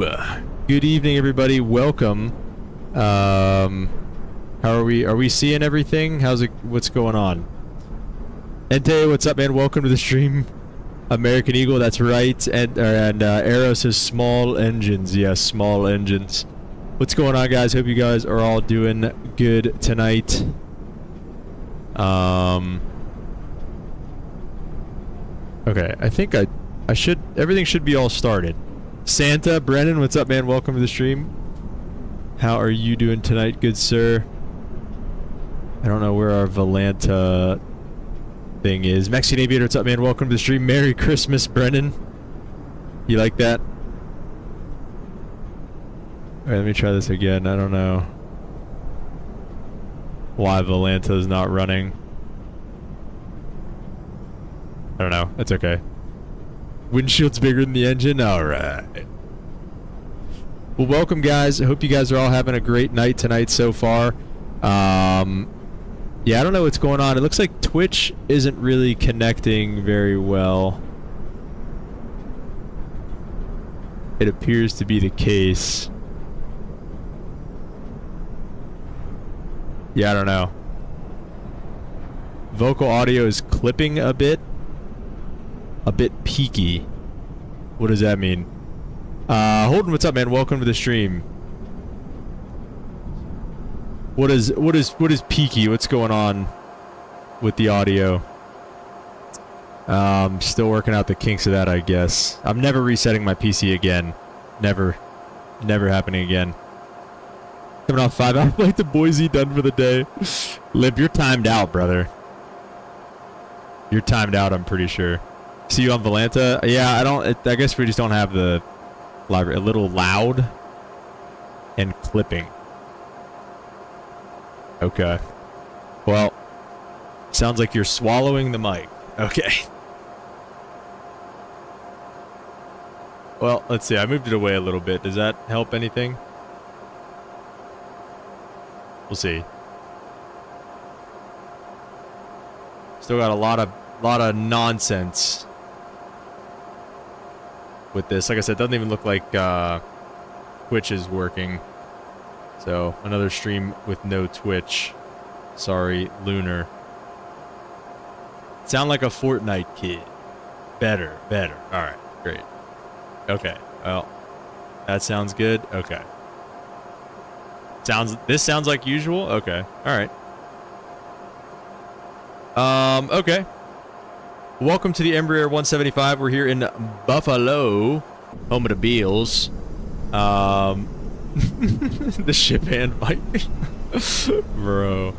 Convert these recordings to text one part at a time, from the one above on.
Good evening, everybody. Welcome. How are we? Are we seeing everything? How's it? What's going on? Ente, what's up, man? Welcome to the stream. American Eagle, that's right. And Arrow says small engines. Yes, small engines. What's going on, guys? Hope you guys are all doing good tonight. Okay, I think I should. Everything should be all started. Santa, Brennan, what's up, man? Welcome to the stream. How are you doing tonight, good sir? I don't know where our Volanta thing is. Mexican Aviator, what's up, man? Welcome to the stream. Merry Christmas, Brennan. You like that? Alright, let me try this again. I don't know why Volanta is not running. I don't know. That's okay. Windshield's bigger than the engine? Alright. Well, welcome, guys. I hope you guys are all having a great night tonight so far. Yeah, I don't know what's going on. It looks like Twitch isn't really connecting very well. It appears to be the case. Yeah, I don't know. Vocal audio is clipping a bit peaky. What does that mean? Holden, what's up, man? Welcome to the stream. What is peaky? What's going on with the audio? Still working out the kinks of that, I guess. I'm never resetting my PC again. Never happening again. Coming off 5-hour flight to Boise, done for the day. Limp, you're timed out, brother. You're timed out, I'm pretty sure. See you on Volanta? Yeah, I guess we just don't have the library. A little loud and clipping. Okay. Well, sounds like you're swallowing the mic. Okay. Well, let's see. I moved it away a little bit. Does that help anything? We'll see. Still got a lot of nonsense with this. Like I said, it doesn't even look like Twitch is working. So, another stream with no Twitch. Sorry, Lunar. Sound like a Fortnite kid. Better. Alright, great. Okay, well, that sounds good. Okay. This sounds like usual? Okay, alright. Okay. Welcome to the Embraer 175. We're here in Buffalo, home of the Bills. The ship hand mic. Bro.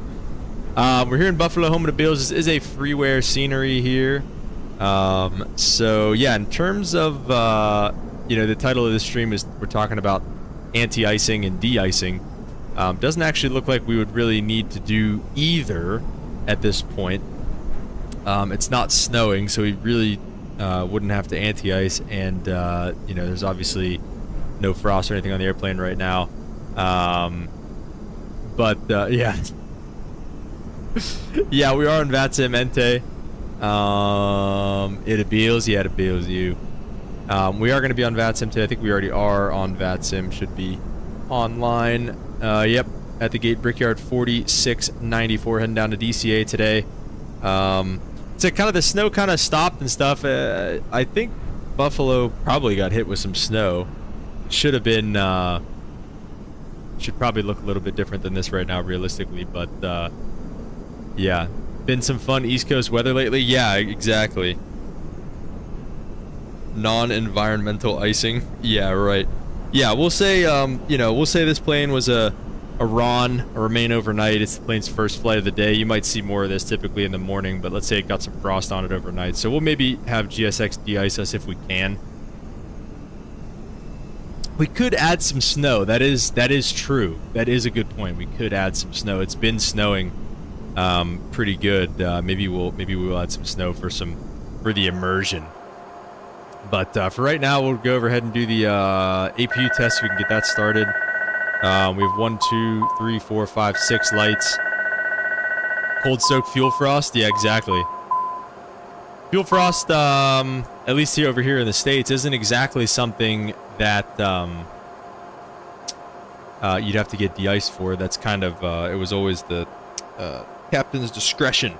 We're here in Buffalo, home of the Bills. This is a freeware scenery here. So yeah, in terms of the title of this stream is we're talking about anti-icing and de-icing. Doesn't actually look like we would really need to do either at this point. It's not snowing, so we really wouldn't have to anti-ice, and there's obviously no frost or anything on the airplane right now. Yeah. Yeah, we are on VATSIM Ente. It appeals. Yeah, it appeals you. We are going to be on VATSIM today. I think we already are on VATSIM. Should be online. Yep, at the gate Brickyard 4694, heading down to DCA today. So kind of the snow kind of stopped and stuff. I think Buffalo probably got hit with some snow. Should have been, should probably look a little bit different than this right now, realistically, but, yeah. Been some fun East Coast weather lately? Yeah, exactly. Non-environmental icing? Yeah, right. Yeah, we'll say, we'll say this plane was a remain overnight. It's the plane's first flight of the day. You might see more of this typically in the morning, but let's say it got some frost on it overnight. So we'll maybe have GSX de-ice us if we can. We could add some snow. That is true. That is a good point. We could add some snow. It's been snowing pretty good. Maybe we'll add some snow for the immersion. But for right now, we'll go ahead and do the APU test so we can get that started. We have 1, 2, 3, 4, 5, 6 lights. Cold soaked fuel frost? Yeah, exactly. Fuel frost, at least over here in the States, isn't exactly something that you'd have to get de-iced for. That's kind of, it was always the captain's discretion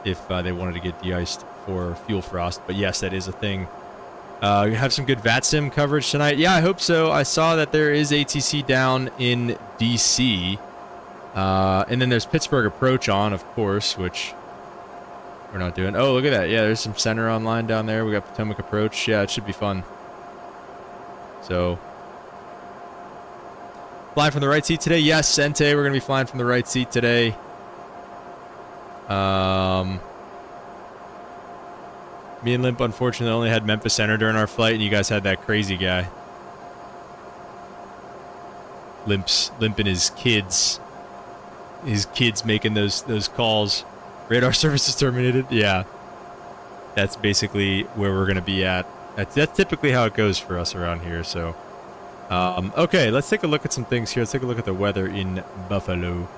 if they wanted to get de-iced for fuel frost. But yes, that is a thing. You have some good VATSIM coverage tonight. Yeah, I hope so. I saw that there is ATC down in DC. And then there's Pittsburgh Approach on, of course, which we're not doing. Oh, look at that. Yeah, there's some center online down there. We got Potomac Approach. Yeah, it should be fun. So, flying from the right seat today. Yes, Sente, we're going to be flying from the right seat today. Me and Limp, unfortunately, only had Memphis Center during our flight, and you guys had that crazy guy. Limp and his kids making those calls. Radar service is terminated. Yeah, that's basically where we're gonna be at. That's typically how it goes for us around here. So, okay, let's take a look at some things here. Let's take a look at the weather in Buffalo.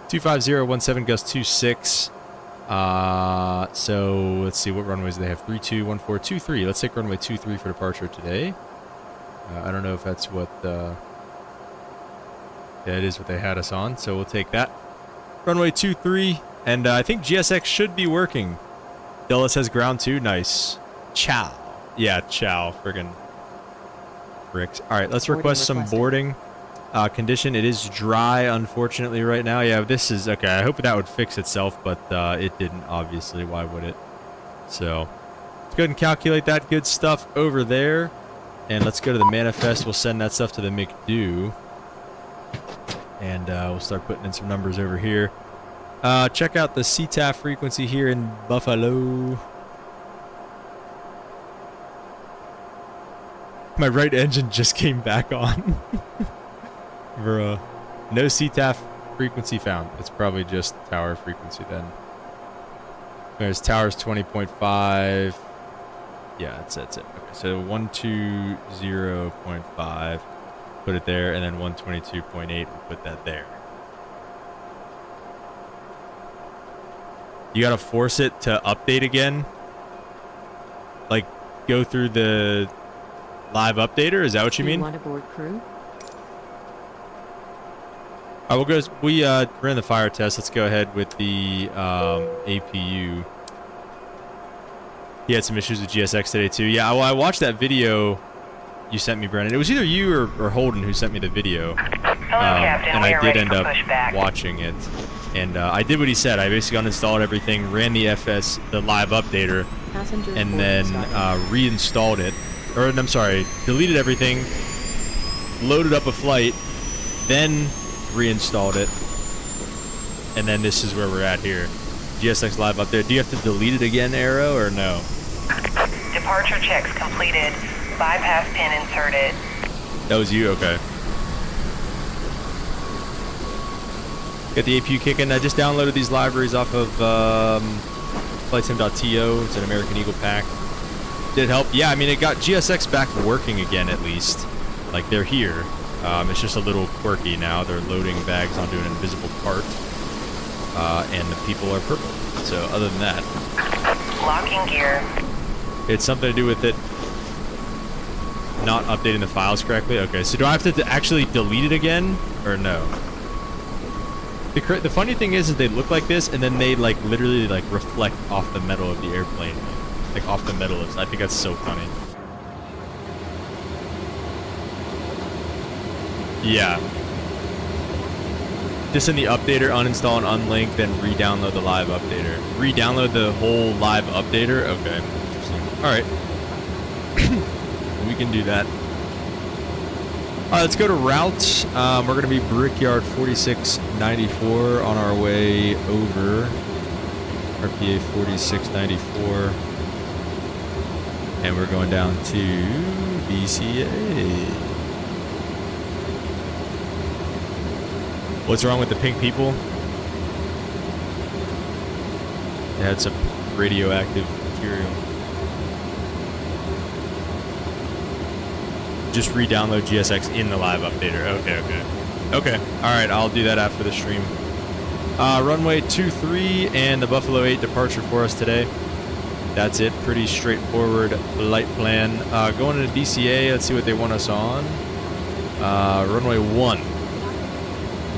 25017 gust 26. So let's see, what runways do they have? 32, 14, 23. Let's take runway 23 for departure today. I don't know if that's what, yeah, it is what they had us on, so we'll take that. Runway 23, and I think GSX should be working. Dulles has ground 2, nice. Chow. Yeah, chow, friggin' bricks. Alright, let's request some boarding. Condition, it is dry, unfortunately, right now. Yeah, this is, okay, I hope that would fix itself, but it didn't, obviously. Why would it? So, let's go ahead and calculate that good stuff over there. And let's go to the manifest. We'll send that stuff to the McDo. And we'll start putting in some numbers over here. Check out the CTAF frequency here in Buffalo. My right engine just came back on. Bruh. No CTAF frequency found. It's probably just tower frequency then. There's towers 20.5. Yeah, that's it. Okay, so 120.5. Put it there, and then 122.8. We'll put that there. You gotta force it to update again? Like, go through the live updater? Is that what you mean? Want a board crew? We'll go. We ran the fire test. Let's go ahead with the APU. He had some issues with GSX today too. Yeah, well, I watched that video you sent me, Brennan. It was either you or Holden who sent me the video. Hello, Captain. And We I are did ready end for up pushback. watching it. And I did what he said. I basically uninstalled everything, ran the the live updater, Passengers and boarding then started. reinstalled it. Or, I'm sorry, deleted everything, loaded up a flight, then reinstalled it, and then this is where we're at here. GSX live up there. Do you have to delete it again, Arrow, or no? Departure checks completed. Bypass pin inserted. That was you? Okay. Got the APU kicking. I just downloaded these libraries off of flightsim.to. It's an American Eagle pack. Did it help? Yeah, I mean, it got GSX back working again, at least. Like, they're here. It's just a little quirky now. They're loading bags onto an invisible cart. And the people are purple. So, other than that, Locking gear. it's something to do with it not updating the files correctly. Okay, so do I have to actually delete it again, or no? The funny thing is they look like this, and then they, like, literally, like, reflect off the metal of the airplane. Like, off the metal. I think that's so funny. Yeah. Just in the updater, uninstall and unlink, then re-download the live updater. Re-download the whole live updater? Okay. Interesting. Alright. We can do that. Alright, let's go to route. We're going to be Brickyard 4694 on our way over. RPA 4694. And we're going down to BCA. What's wrong with the pink people? They had some radioactive material. Just re-download GSX in the live updater. Okay. Alright, I'll do that after the stream. Runway 23 and the Buffalo 8 departure for us today. That's it. Pretty straightforward flight plan. Going into DCA, let's see what they want us on. Runway 1.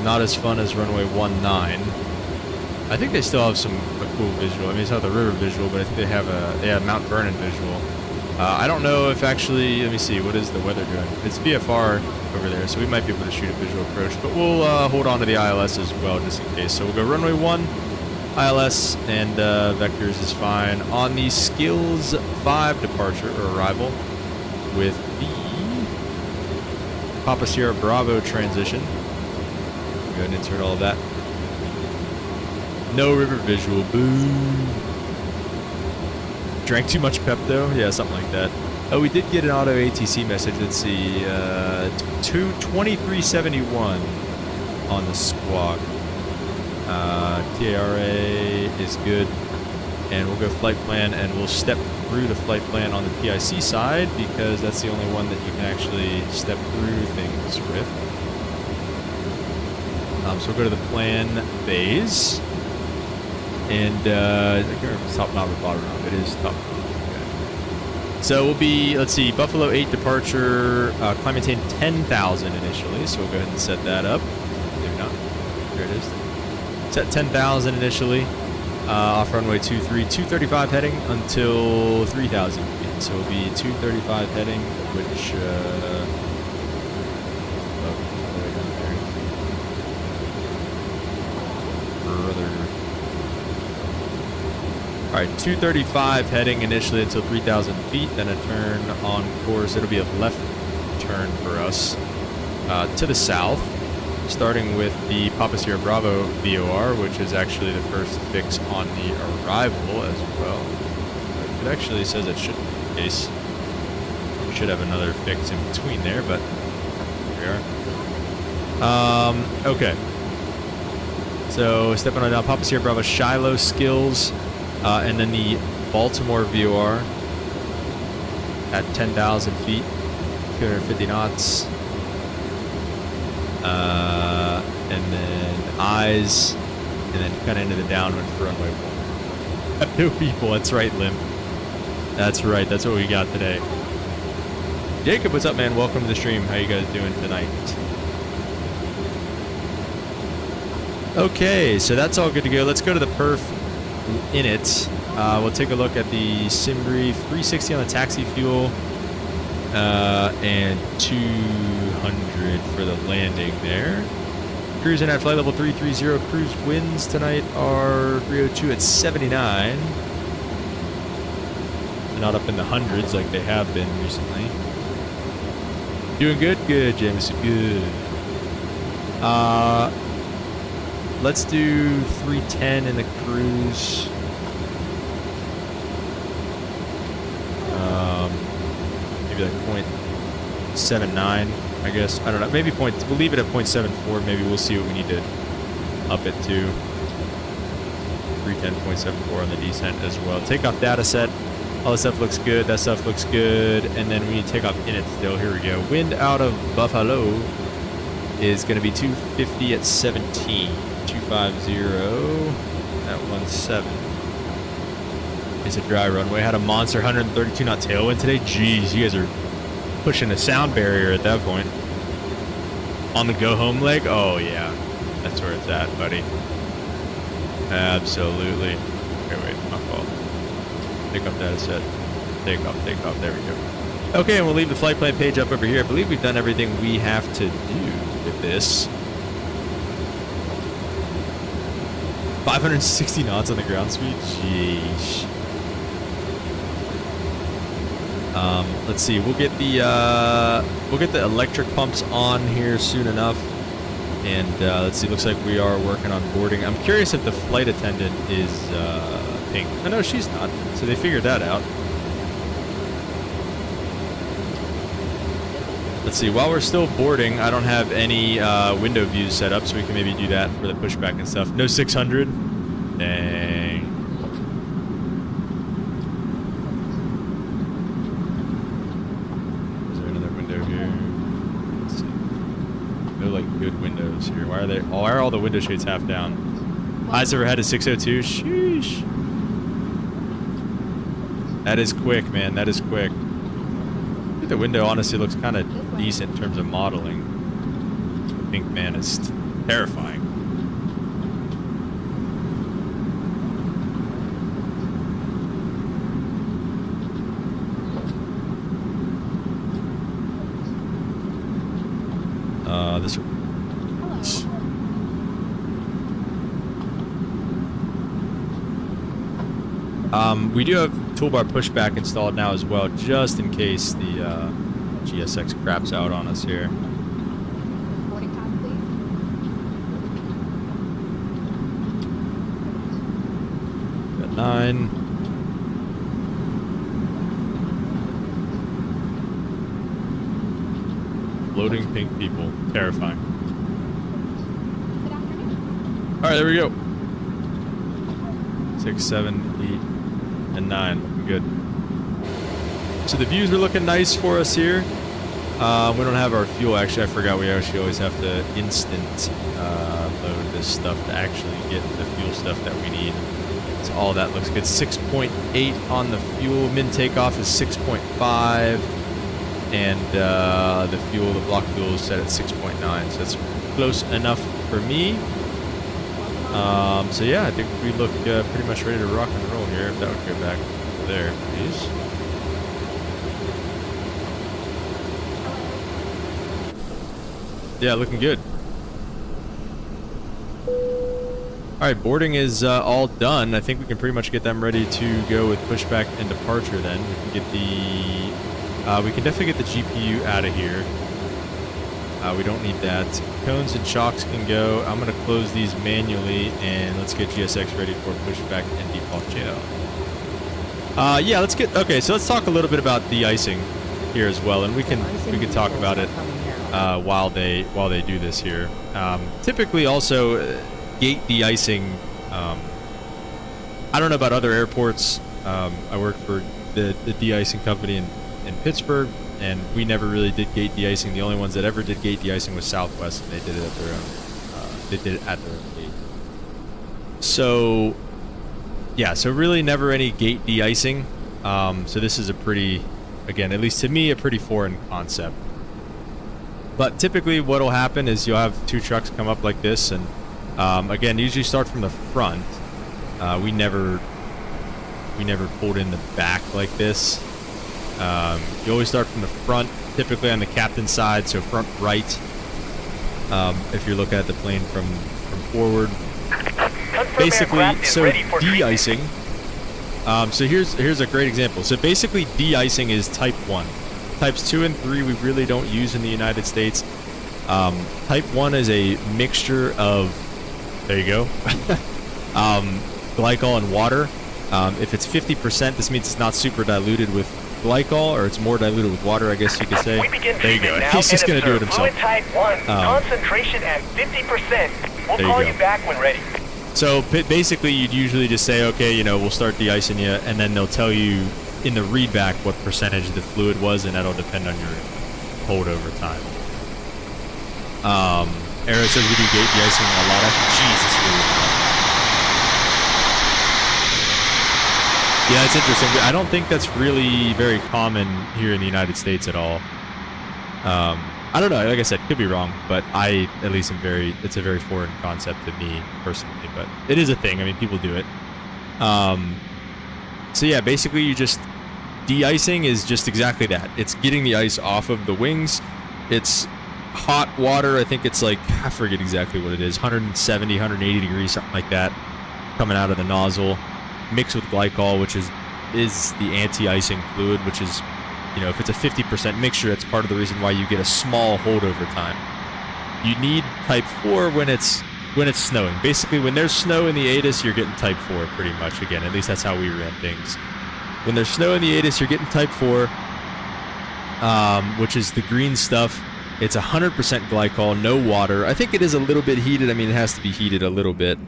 Not as fun as runway 19. I think they still have a cool visual. I mean, it's not the river visual, but I think they have Mount Vernon visual. I don't know if actually, let me see, what is the weather doing? It's VFR over there, so we might be able to shoot a visual approach, but we'll hold on to the ILS as well, just in case. So we'll go runway 1, ILS, and vectors is fine. On the Skills 5 departure, or arrival, with the Papa Sierra Bravo transition. Go ahead and insert all of that. No river visual, boo. Drank too much Pepto? Yeah, something like that. Oh, we did get an auto ATC message. Let's see. 2371 on the squawk. TARA is good. And we'll go flight plan, and we'll step through the flight plan on the PIC side because that's the only one that you can actually step through things with. So we'll go to the plan phase. And I can't remember if it's top knob or bottom knob. It is top knob. Okay. So we'll be, let's see, Buffalo 8 departure, climb maintain 10,000 initially. So we'll go ahead and set that up. Maybe not. There it is. Set 10,000 initially. Off runway 23, 235 heading until 3,000 feet. So it'll be 235 heading, which, Alright, 235 heading initially until 3,000 feet, then a turn on course. It'll be a left turn for us to the south, starting with the Papa Sierra Bravo VOR, which is actually the first fix on the arrival as well. It actually says it should be the case. We should have another fix in between there, but here we are. Okay. So stepping on down Papa Sierra Bravo Shiloh skills. And then the Baltimore VOR at 10,000 feet, 250 knots. And then eyes, and then kind of into the downwind for runway 1. No people, that's right, Lim. That's right, that's what we got today. Jacob, what's up, man? Welcome to the stream. How you guys doing tonight? Okay, so that's all good to go. Let's go to the perf in it. We'll take a look at the SimBrief 360 on the taxi fuel, and 200 for the landing there. Cruising at flight level 330. Cruise winds tonight are 302 at 79. They're not up in the hundreds like they have been recently. Doing good? Good, Jameson. Good. Let's do 310 in the cruise. Maybe like 0.79, I guess. I don't know. Maybe we'll leave it at 0.74. Maybe we'll see what we need to up it to. 310.74 on the descent as well. Takeoff data set. All this stuff looks good. That stuff looks good. And then we need to take off in it still. Here we go. Wind out of Buffalo is going to be 250 at 17. 250 at 17. It's a dry runway. Had a monster 132 knot tailwind today. Jeez, you guys are pushing a sound barrier at that point. On the go home leg? Oh yeah, that's where it's at, buddy. Absolutely. Okay, wait, my fault. Take off data set. Take off. There we go. Okay, and we'll leave the flight plan page up over here. I believe we've done everything we have to do with this. 560 knots on the ground speed. Jeez. Let's see. We'll get the electric pumps on here soon enough, and let's see. Looks like we are working on boarding. I'm curious if the flight attendant is pink. Oh, no, she's not. So they figured that out. Let's see. While we're still boarding, I don't have any window views set up, so we can maybe do that for the pushback and stuff. No 600. Dang. Good windows here. Why are all the window shades half down? Eyes overhead is 602. Sheesh. That is quick, man. That is quick. I think the window honestly looks kind of decent in terms of modeling. The pink man is terrifying. This. We do have toolbar pushback installed now as well, just in case the GSX craps out on us here. Boarding pass, please. Got 9. Loading pink people. Terrifying. Good afternoon. Alright, there we go. 6, 7, 8, and 9. Looking good. So the views are looking nice for us here. We don't have our fuel. Actually, I forgot we actually always have to instant load this stuff to actually get the fuel stuff that we need. So all that looks good. 6.8 on the fuel. Min takeoff is 6.5. And the fuel, the block fuel is set at 6.9. So that's close enough for me. So yeah, I think we look pretty much ready to rock and roll here. If that would go back there, please. Yeah, looking good. Alright, boarding is all done. I think we can pretty much get them ready to go with pushback and departure then. We can get the... we can definitely get the GPU out of here. We don't need that. Cones and chocks can go. I'm going to close these manually, and let's get GSX ready for pushback and departure. Yeah, let's get... Okay, so let's talk a little bit about de-icing here as well, and we can talk about it while they do this here. Typically, also gate de-icing. I don't know about other airports. I work for the de-icing company in Pittsburgh, and we never really did gate de-icing. The only ones that ever did gate de-icing was Southwest, and they did it at their own. They did it at their own gate. So, yeah. So really, never any gate de-icing. So this is a pretty, again, at least to me, a pretty foreign concept. But typically, what'll happen is you'll have two trucks come up like this, and again, usually start from the front. We never pulled in the back like this. You always start from the front, typically on the captain's side, so front right. If you're looking at the plane from forward. Basically, so de-icing. So here's a great example. So basically, de-icing is type 1. Types 2 and 3 we really don't use in the United States. Type 1 is a mixture of, there you go, glycol and water. If it's 50%, this means it's not super diluted with glycol, or it's more diluted with water, I guess you could say. There you go. He's just going to do it himself. Fluid type 1, concentration at 50%. We'll call you back when ready. So basically, you'd usually just say, okay, you know, we'll start de-icing you, and then they'll tell you in the readback what percentage the fluid was, and that'll depend on your hold over time. Arrow says we do gate de-icing a lot. Jesus, yeah, it's interesting. I don't think that's really very common here in the United States at all. I don't know. Like I said, could be wrong, but I at least am it's a very foreign concept to me personally, but it is a thing. I mean, people do it. So yeah, basically you just, de-icing is just exactly that. It's getting the ice off of the wings. It's hot water. I think it's like, I forget exactly what it is, 170, 180 degrees, something like that, coming out of the nozzle, mixed with glycol, which is the anti-icing fluid, which is, you know, if it's a 50% mixture, that's part of the reason why you get a small holdover time. You need type 4 when it's snowing. Basically, when there's snow in the ATIS, you're getting type 4 pretty much. Again, at least that's how we ran things. When there's snow in the ATIS, you're getting type 4, which is the green stuff. It's 100% glycol, no water. I think it is a little bit heated. I mean, it has to be heated a little bit.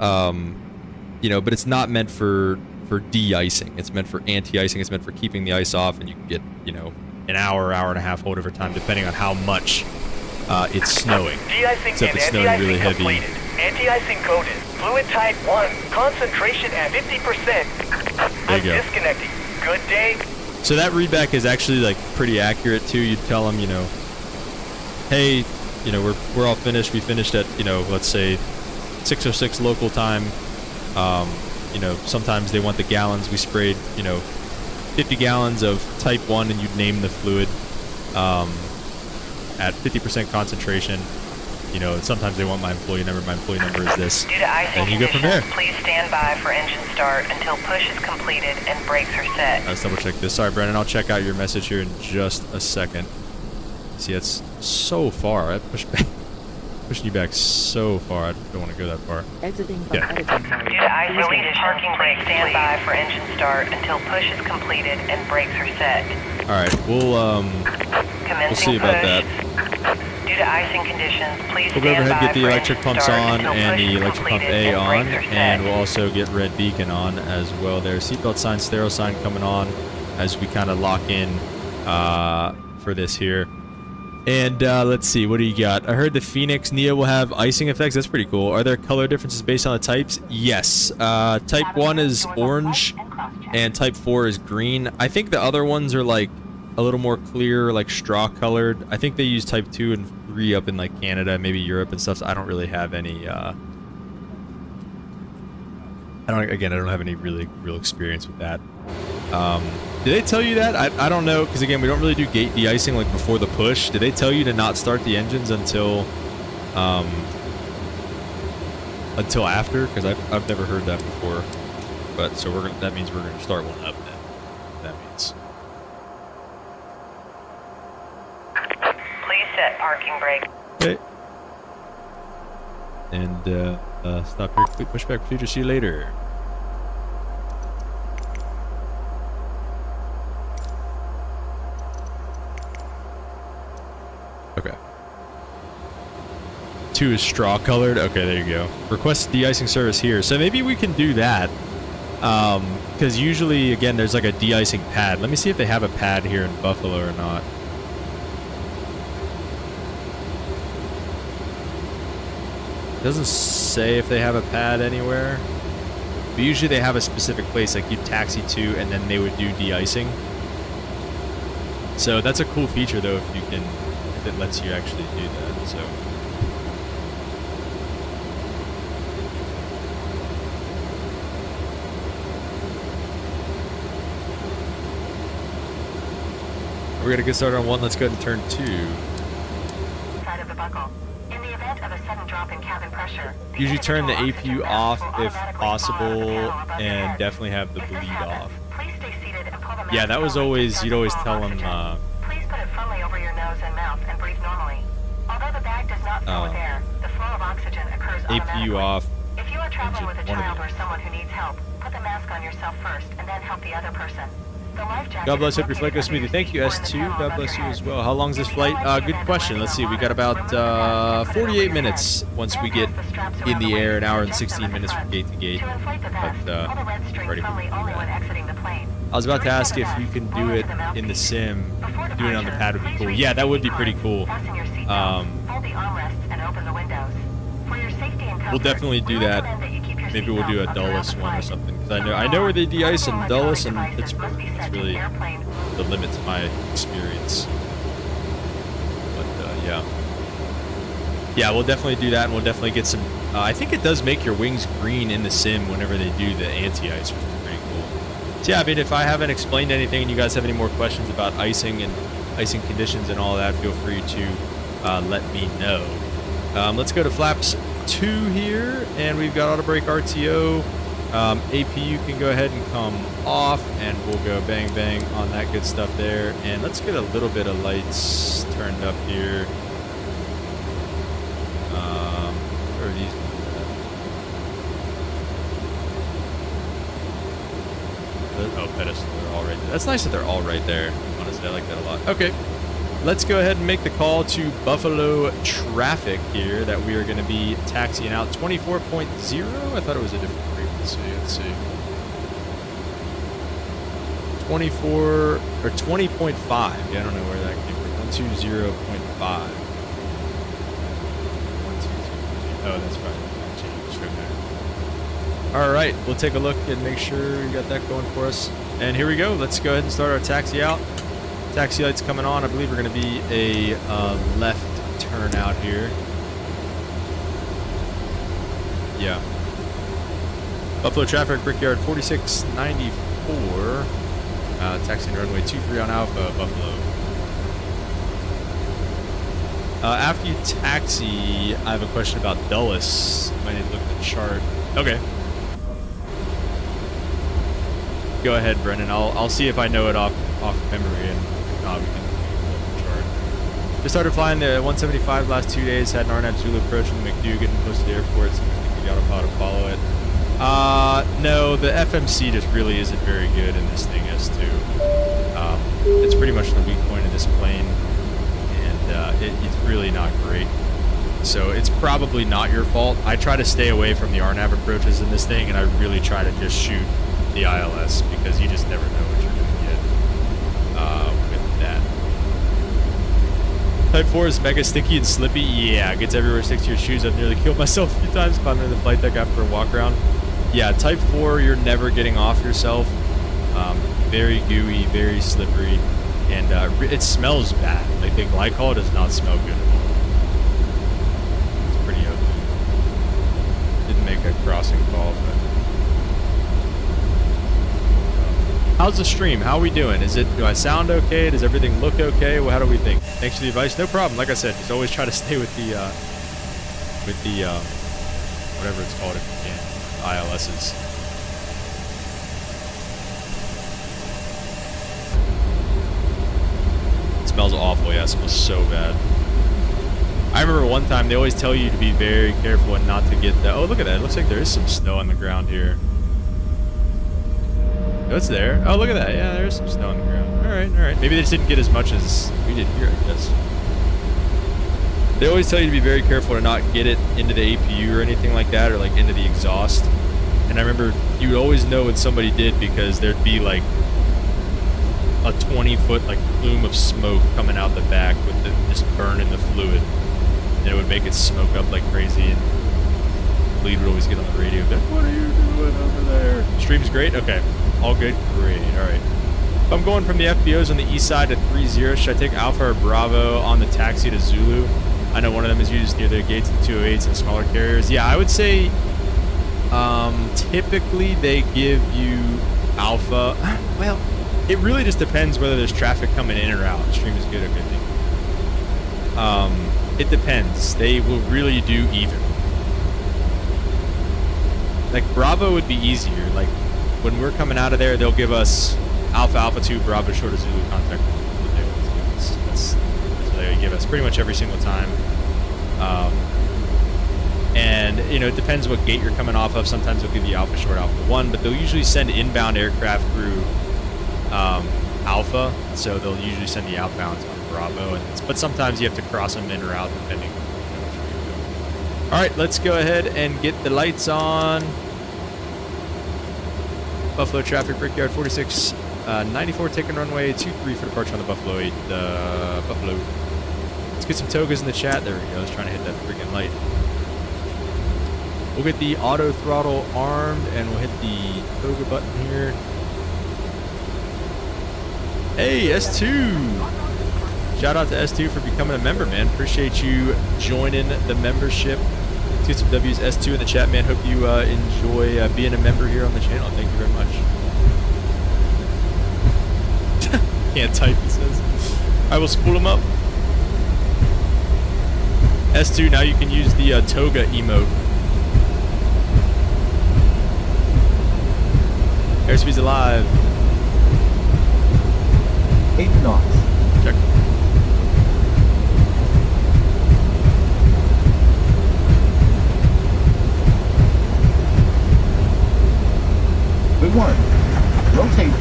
You know, but it's not meant for de-icing. It's meant for anti-icing. It's meant for keeping the ice off, and you can get, you know, an hour, hour and a half holdover time, depending on how much it's snowing. De-icing so if it's snowing really heavy. Completed. Anti-icing coded. Fluid type 1. Concentration at 50%. There you go. Disconnecting. good day? So that readback is actually like pretty accurate too. You'd tell them, you know, hey, you know, we're all finished. We finished at, you know, let's say 6:06 local time. You know, sometimes they want the gallons. We sprayed, you know, 50 gallons of type 1, and you'd name the fluid at 50% concentration. You know, sometimes they want my employee number. My employee number is this. Due to icing And you go from there. conditions, please stand by for engine start until push is completed and brakes are set. Let's double check this. Sorry, Brennan. I'll check out your message here in just a second. See, it's so far. I pushed back, pushing you back so far. I don't want to go that far. Exiting from Yeah. editing mode. Due to icing Please conditions, parking brake stand by for engine start until push is completed and brakes are set. All right, we'll Commencing see about push. that. Due to icing conditions, please We'll go stand ahead and by get the for electric engine pumps start on until and push the is electric pump completed A and on, brakes are set. and we'll also get red beacon on as well there. Seatbelt sign, stereo sign coming on as we kind of lock in for this here. And let's see, what do you got? I heard the Phoenix Neo will have icing effects. That's pretty cool. Are there color differences based on the types? Yes. Type 1 is orange and Type 4 is green. I think the other ones are like a little more clear, like straw colored. I think they use Type 2 and 3 up in like Canada, maybe Europe and stuff. So I don't really have any I don't have any real experience with that. Did they tell you that? I don't know, because again, we don't really do gate de-icing like before the push. Did they tell you to not start the engines until after? Because I've never heard that before. But so that means we're gonna start one up then. That means. Please set parking brake. Okay. And stop here. Quick pushback procedure. See you later. Okay. 2 is straw colored. Okay, there you go. Request de-icing service here. So maybe we can do that. Because usually, again, there's like a de-icing pad. Let me see if they have a pad here in Buffalo or not. It doesn't say if they have a pad anywhere. But usually they have a specific place like you taxi to, and then they would do de-icing. So that's a cool feature though if it lets you actually do that. So we're gonna get started on 1. Let's go ahead and turn 2. Side of the buckle. In the event of a sudden drop in cabin pressure, Usually turn the APU off if possible, and definitely have the bleed off. Please stay seated and pull the mask Yeah, that was always, you'd always tell them, Please put it firmly over your nose and mouth and breathe normally. Although the bag does not fill with air, the flow of oxygen occurs automatically. APU off. If you are traveling with a One of child you. or someone who needs help, put the mask on yourself first and then help the other person. The life jacket God bless, is hope your flight goes located smoothly. Thank you, under your seat or in S2. the God bless you pillow as above your well. head. How long is this If you flight? like to Good get question. in Let's see. We landing got about moments, remember to 48 remove minutes the once we Then get pass the straps in around the the air, waist an hour and and 16 adjust them minutes at from the gate to gate. To inflate the vest, But pull the red string ready for firmly that. only when exiting the plane. I was about to To ask reset if the you vest, can blow do it into the in the mouthpiece. sim. Before Doing it on the departure, pad would be please cool. reach Yeah, that your would be seat pretty arms, cool. fasten your seatbelt, fold the armrests, and open the windows. For your safety and comfort, We'll definitely do we that. recommend that you keep your Maybe we'll do a seatbelt up Dulles throughout the one or flight. something. Because I know where they de-ice in Dulles and Electronic Pittsburgh. devices must be It's set to really airplane the limit to my experience. But yeah. Yeah, we'll definitely do that, and we'll definitely get some... I think it does make your wings green in the sim whenever they do the anti-ice, which is pretty cool. So yeah, I mean, if I haven't explained anything and you guys have any more questions about icing and icing conditions and all that, feel free to let me know. Let's go to flaps 2 here, and we've got auto brake RTO. APU can go ahead and come off, and we'll go bang bang on that good stuff there. And let's get a little bit of lights turned up here. Where are these? Oh, pedestal, they're all right there. That's nice that they're all right there. Honestly, I like that a lot. Okay, let's go ahead and make the call to Buffalo traffic here that we are going to be taxiing out 24.0. I thought it was a different frequency. Let's see. 24 or 20.5. Yeah, I don't know where that came from. 120.5. Oh, that's right. Changed from there. All right, we'll take a look and make sure we got that going for us. And here we go. Let's go ahead and start our taxi out. Taxi light's coming on. I believe we're going to be a left turn out here. Yeah. Buffalo traffic, Brickyard 4694. Taxiing runway 23 on Alpha, Buffalo. After you taxi, I have a question about Dulles. Might need to look at the chart. Okay. Go ahead, Brennan. I'll see if I know it off memory, and if not, we can pull up the chart. Just started flying the 175 last 2 days. Had an RNAV Zulu approaching the McDo, getting close to the airport, so I think we got a pod to follow it. No, the FMC just really isn't very good in this thing, S2. It's pretty much the weak point of this plane, and it's really not great. So it's probably not your fault. I try to stay away from the RNAV approaches in this thing, and I really try to just shoot the ILS, because you just never know what you're going to get with that. Type 4 is mega sticky and slippy. Yeah, it gets everywhere, sticks to your shoes. I've nearly killed myself a few times climbing in the flight deck after a walk around. Yeah, Type 4, you're never getting off yourself. Very gooey, very slippery, and it smells bad. Like, the glycol does not smell good at all. It's pretty ugly. Didn't make a crossing call, but... How's the stream? How are we doing? Do I sound okay? Does everything look okay? Well, how do we think? Thanks for the advice. No problem. Like I said, just always try to stay with the whatever it's called if you can, ILSs. It smells awful. Yeah, it smells so bad. I remember one time they always tell you to be very careful and not to get the... Oh, look at that. It looks like there is some snow on the ground here. Oh, it's there. Oh, look at that. Yeah, there's some snow on the ground. All right. Maybe they just didn't get as much as we did here, I guess. They always tell you to be very careful to not get it into the APU or anything like that, or like into the exhaust. And I remember you would always know when somebody did, because there'd be like a 20-foot like plume of smoke coming out the back with just burning the fluid. And it would make it smoke up like crazy, and the lead would always get on the radio like, "What are you doing over there?" Stream's great? Okay. All good? Great. Alright. If I'm going from the FBOs on the east side to 30, should I take Alpha or Bravo on the taxi to Zulu? I know one of them is used near the gates of the 208s and smaller carriers. Yeah, I would say typically they give you Alpha. Well, it really just depends whether there's traffic coming in or out. Stream is good, okay, thank you. It depends. They will really do either. Like, Bravo would be easier. Like, when we're coming out of there, they'll give us Alpha, Alpha 2, Bravo, short of Zulu contact. That's what they give us pretty much every single time. And, you know, it depends what gate you're coming off of. Sometimes they'll give you Alpha, short, Alpha 1, but they'll usually send inbound aircraft through Alpha, so they'll usually send the outbounds on Bravo. But sometimes you have to cross them in or out, depending on which way you're going. All right, let's go ahead and get the lights on. Buffalo traffic, Brickyard 4694, taking runway 23 for departure on the Buffalo 8. Buffalo. Let's get some togas in the chat. There we go. I was trying to hit that freaking light. We'll get the auto throttle armed, and we'll hit the toga button here. Hey, S2! Shout out to S2 for becoming a member, man. Appreciate you joining the membership. Let's get some W's. S2 in the chat, man. Hope you enjoy being a member here on the channel. Thank you very much. Can't type, he says. I will spool him up. S2, now you can use the toga emote. Airspeed's alive. 8 knots. Check. Good one. Rotate.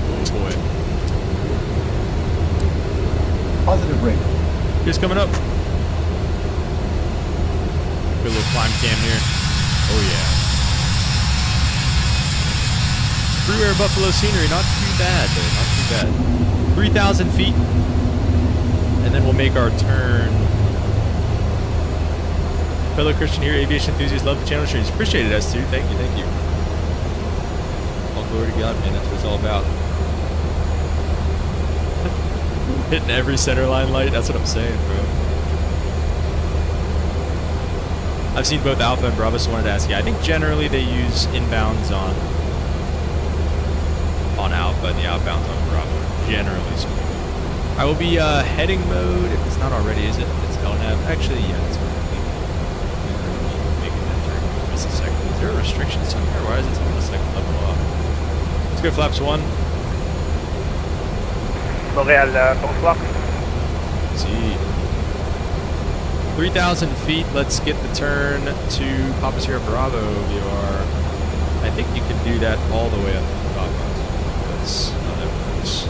Oh boy. Positive rate. Here's coming up. Good little climb cam here. Oh yeah. Freeware Buffalo scenery, not too bad though, not too bad. 3,000 feet. And then we'll make our turn. Fellow Christian here, aviation enthusiasts, love the channel streams. Appreciate it, S2. Thank you, thank you. Glory to God, man. That's what it's all about. Hitting every center line light. That's what I'm saying, bro. I've seen both Alpha and Bravo, so I wanted to ask you. I think generally they use inbounds on Alpha and the outbounds on Bravo, generally speaking. I will be heading mode, if it's not already, is it? It's LNAV. Actually, yeah, it's already making that turn. Just a second. Is there a restriction somewhere? Why is it telling us like level up? Let's go flaps 1. Montréal, bonsoir. Let's see. 3,000 feet. Let's get the turn to Papa Sierra Bravo VOR. I think you can do that all the way up to the top. That's how that works.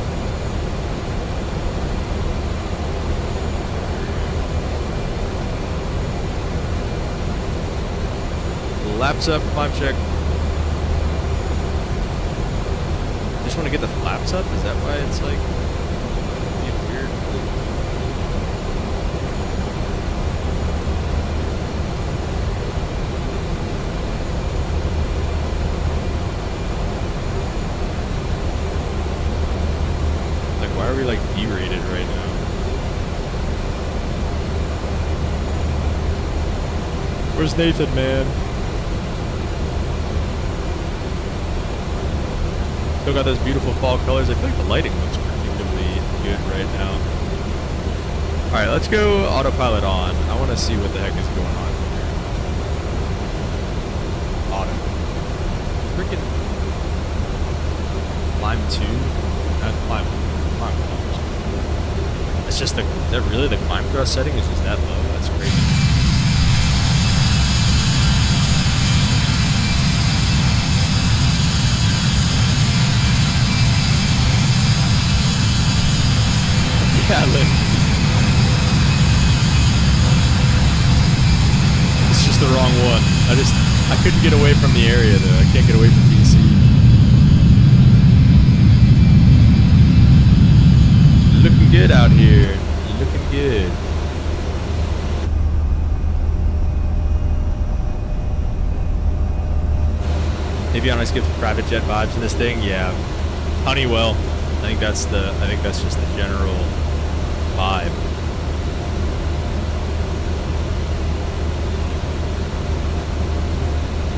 Laps up, climb check. Just want to get the flaps up? Is that why it's like being weird? Like, why are we like derated right now? Where's Nathan, man? Still got those beautiful fall colors. I feel like the lighting looks particularly good right now. Alright, let's go autopilot on. I want to see what the heck is going on here. Auto. Freaking climb 2? Not climb 1. It's just the, is that really the climb thrust setting is just that low? That's crazy. Yeah, look. It's just the wrong one. I couldn't get away from the area though. I can't get away from DC. Looking good out here. Looking good. Avionics gives private jet vibes in this thing. Yeah. Honeywell. I think that's just the general vibe.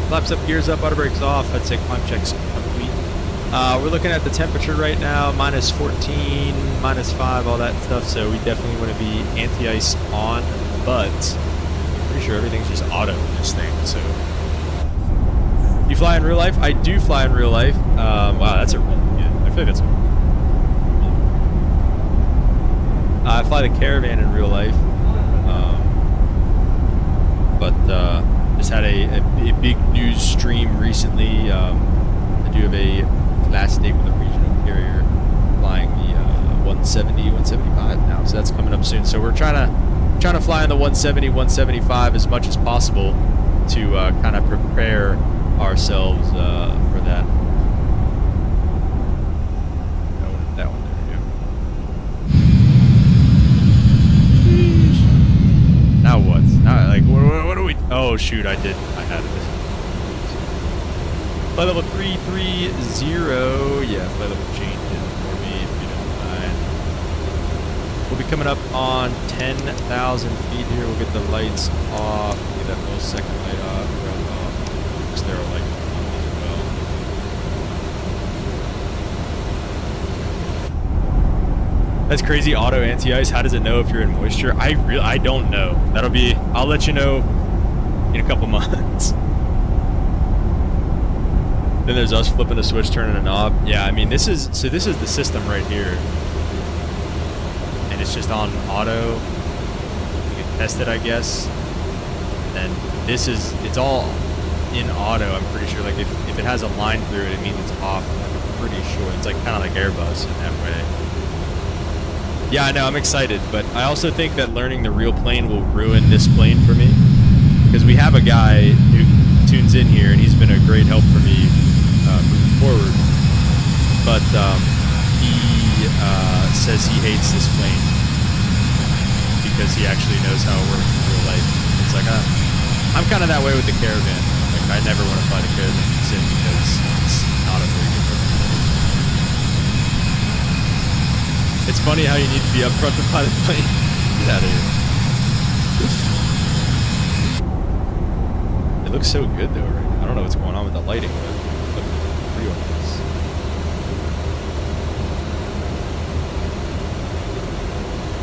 Flaps up, gears up, auto brakes off. I'd say climb checks complete. We're looking at the temperature right now, minus 14, minus 5, all that stuff. So we definitely want to be anti-ice on, but I'm pretty sure everything's just auto in this thing. So you fly in real life? I do fly in real life. Wow, that's a I feel like that's a I fly the Caravan in real life, but just had a big news stream recently. I do have a class date with a regional carrier flying the 170, 175 now, so that's coming up soon. So we're trying to fly in the 170, 175 as much as possible to kind of prepare ourselves for that. That one there, yeah. Now what? Now, like, what do we... Oh, shoot, I had it. Flight level 330. Yeah, flight level change it for me if you don't mind. We'll be coming up on 10,000 feet here. We'll get the lights off. Get that little second light off. Because they're like on as well. That's crazy. Auto anti-ice. How does it know if you're in moisture? I don't know. I'll let you know in a couple months. Then there's us flipping the switch, turning a knob. Yeah, I mean this is the system right here, and it's just on auto. You can test it, I guess. And it's all in auto. I'm pretty sure. Like if it has a line through it, it means it's off. I'm pretty sure it's like kind of like Airbus in that way. Yeah, I know. I'm excited, but I also think that learning the real plane will ruin this plane for me, because we have a guy who tunes in here, and he's been a great help for me moving forward. But he says he hates this plane because he actually knows how it works in real life. It's like I'm kind of that way with the Caravan. Like I never want to fly the Caravan sim because it's not a very good It's funny how you need to be upfront to fly the plane. Get out of here. It looks so good though right now. I don't know what's going on with the lighting, but it looks real nice.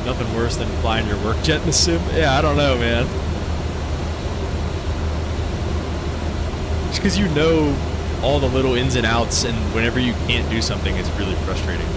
Nothing worse than flying your work jet in the sim. Yeah, I don't know, man. Just because you know all the little ins and outs, and whenever you can't do something, it's really frustrating.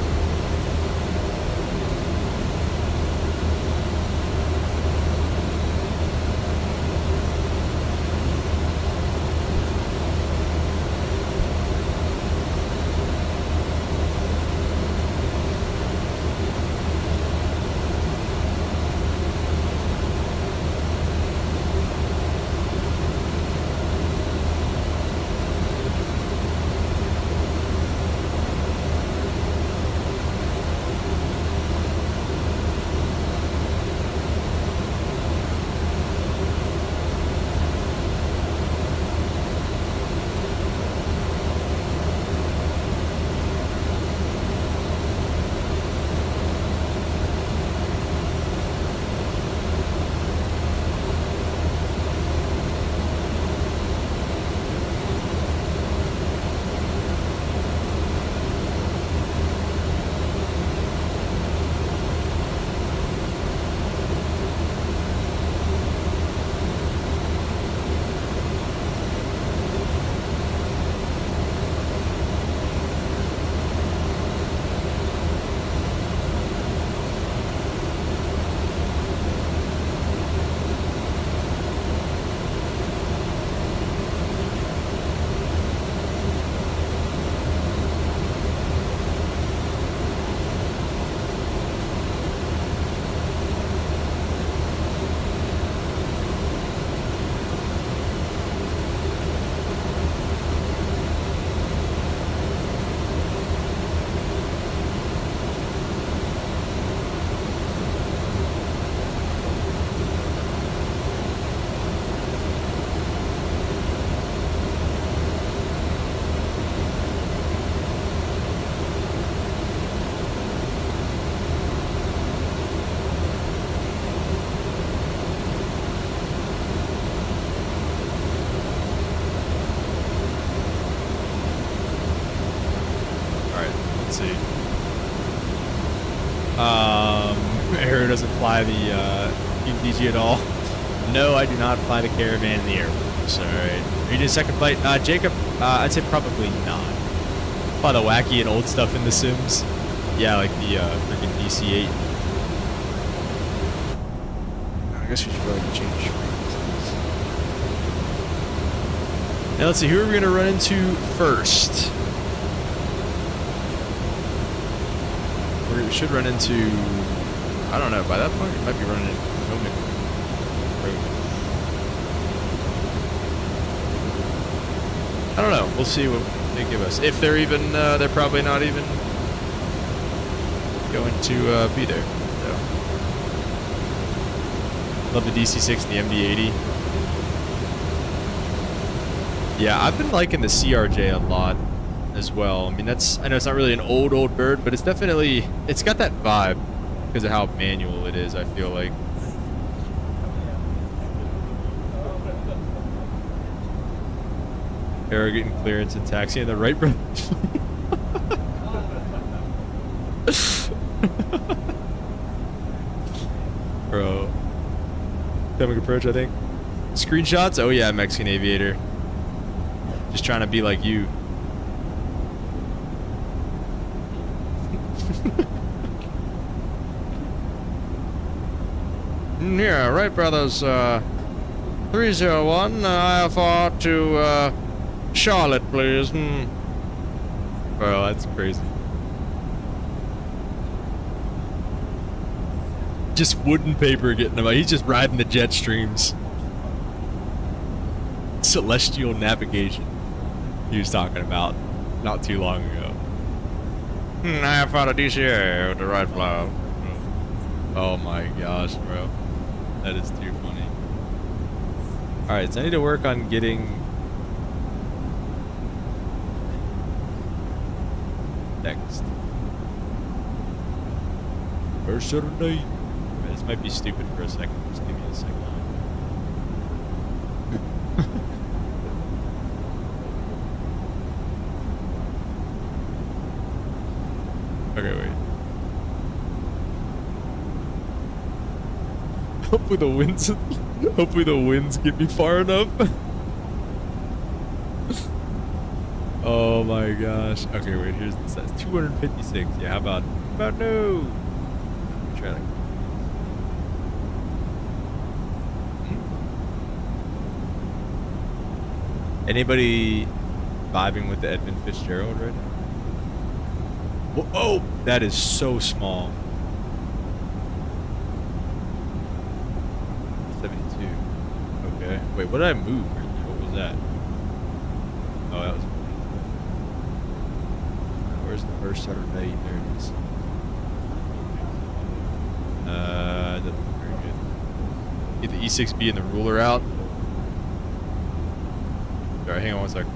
Arrow doesn't fly the DG at all. No, I do not fly the Caravan in the airports. All right. Are you doing second flight? Jacob, I'd say probably not. Fly the wacky and old stuff in the Sims. Yeah, like the freaking DC-8. I guess we should probably change screens. Now let's see, who are we gonna run into first? We should run into, I don't know, by that point we might be running into Potomac Road. I don't know, we'll see what they give us. If they're even, they're probably not even going to be there. So. Love the DC-6 and the MD-80. Yeah, I've been liking the CRJ a lot as well. I mean, I know it's not really an old bird, but it's definitely, it's got that vibe because of how manual it is, I feel like. Arrow getting clearance and taxiing the right brothers. Bro. Coming approach, I think. Screenshots? Oh yeah, Mexican Aviator. Just trying to be like you. Yeah, right, brothers. 301, IFR to Charlotte, please. Bro, that's crazy. Just wooden paper getting him. He's just riding the jet streams. Celestial navigation. He was talking about not too long ago. IFR to DCA with the right fly. Oh my gosh, bro. That is too funny. Alright, so I need to work on getting next. First Saturday. This might be stupid for a second. Just give me a second. Okay, wait. Hopefully the winds get me far enough. Oh my gosh. Okay, wait, here's the size. 256. Yeah, how about no? Try like anybody vibing with the Edmund Fitzgerald right now? Whoa, oh, that is so small. 72. Okay. Wait, what did I move? What was that? Oh, that was. Where's the first Saturday? There it is. That looks very good. Get the E6B and the ruler out. Alright, hang on one second.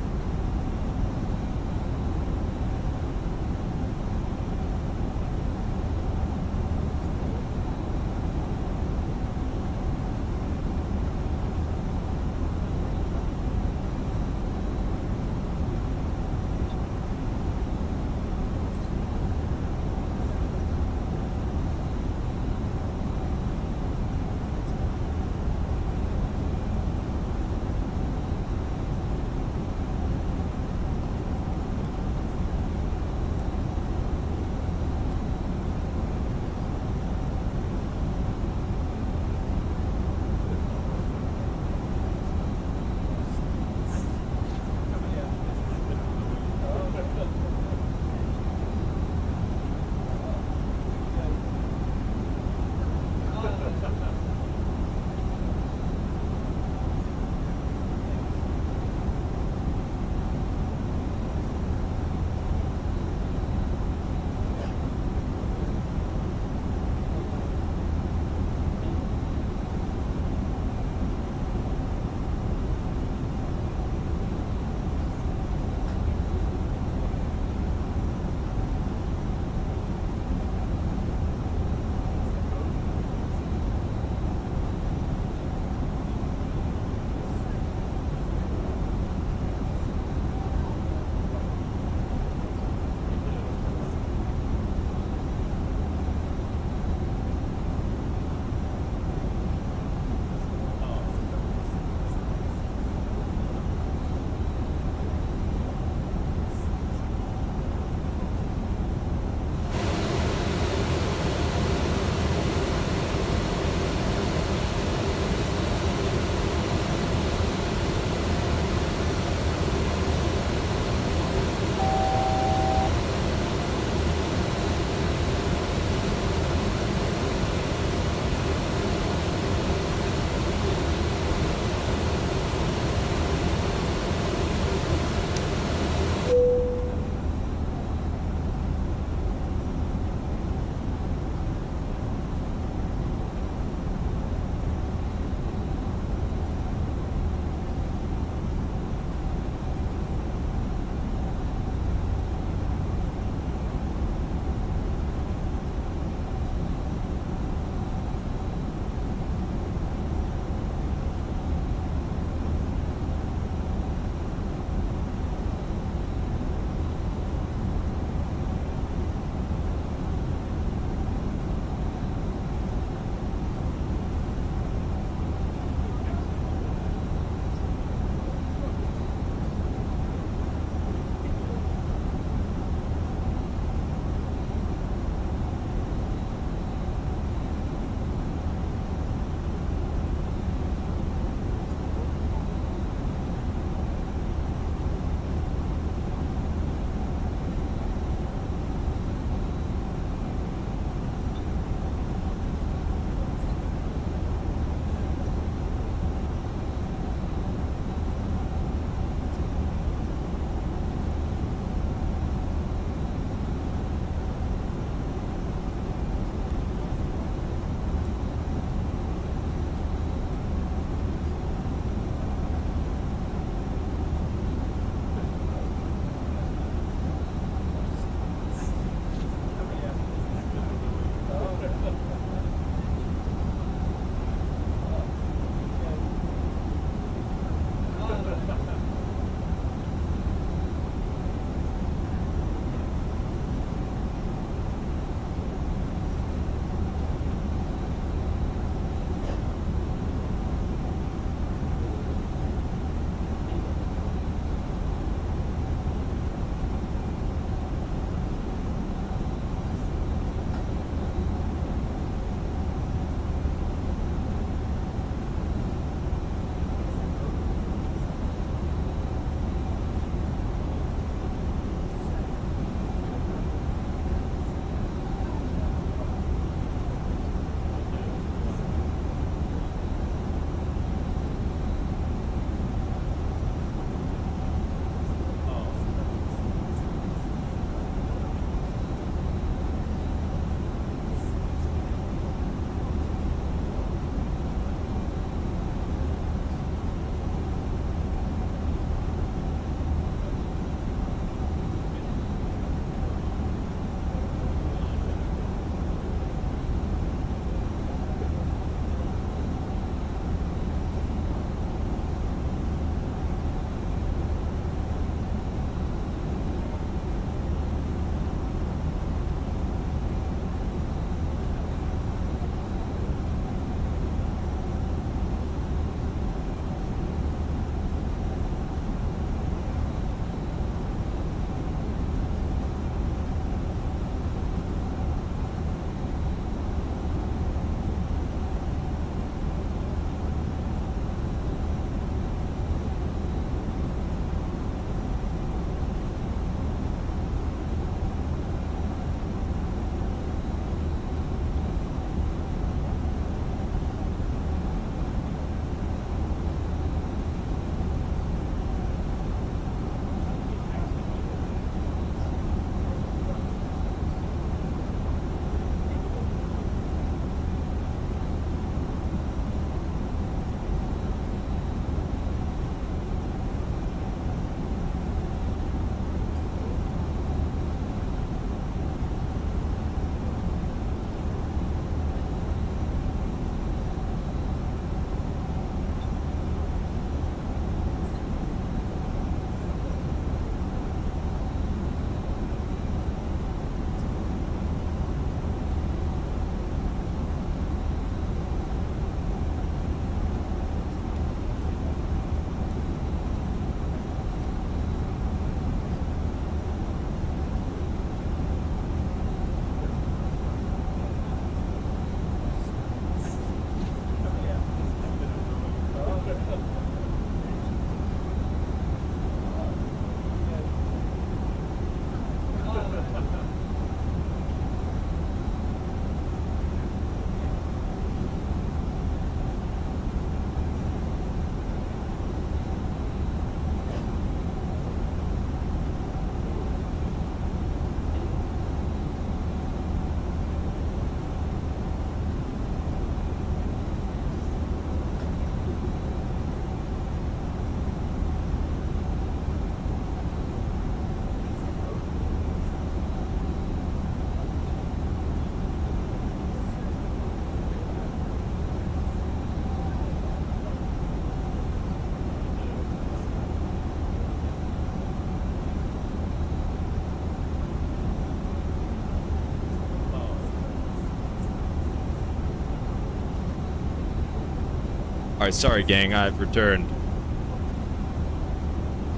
Alright, sorry gang, I've returned.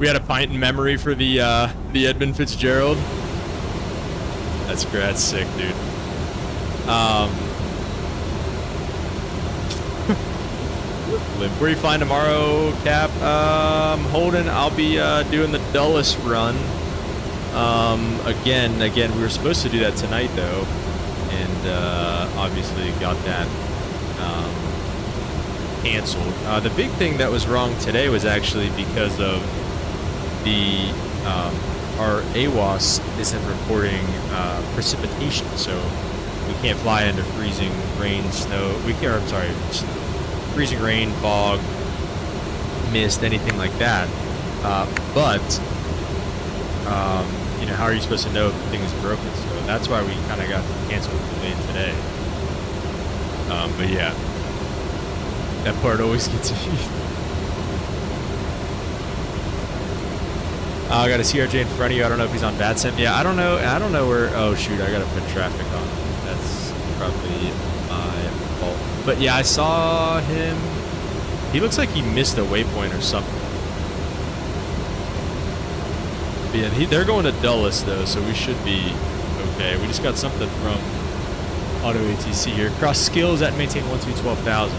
We had a pint in memory for the Edmund Fitzgerald. That's great, that's sick, dude. Where you flying tomorrow, Cap? Holden, I'll be doing the Dulles run. Again, we were supposed to do that tonight though, and obviously got that canceled. The big thing that was wrong today was actually because of the our AWAS isn't reporting precipitation, so we can't fly into freezing rain, snow. Freezing rain, fog, mist, anything like that. But you know, how are you supposed to know if the thing is broken? So that's why we kind of got canceled delayed today. But yeah, that part always gets me. I got a CRJ in front of you. I don't know if he's on VATSIM. Yeah, I don't know where. Oh shoot, I gotta put traffic on. That's probably my fault. But yeah, I saw him. He looks like he missed a waypoint or something. But yeah, they're going to Dulles though, so we should be okay. We just got something from Auto ATC here. Cross skills at maintain 12,000.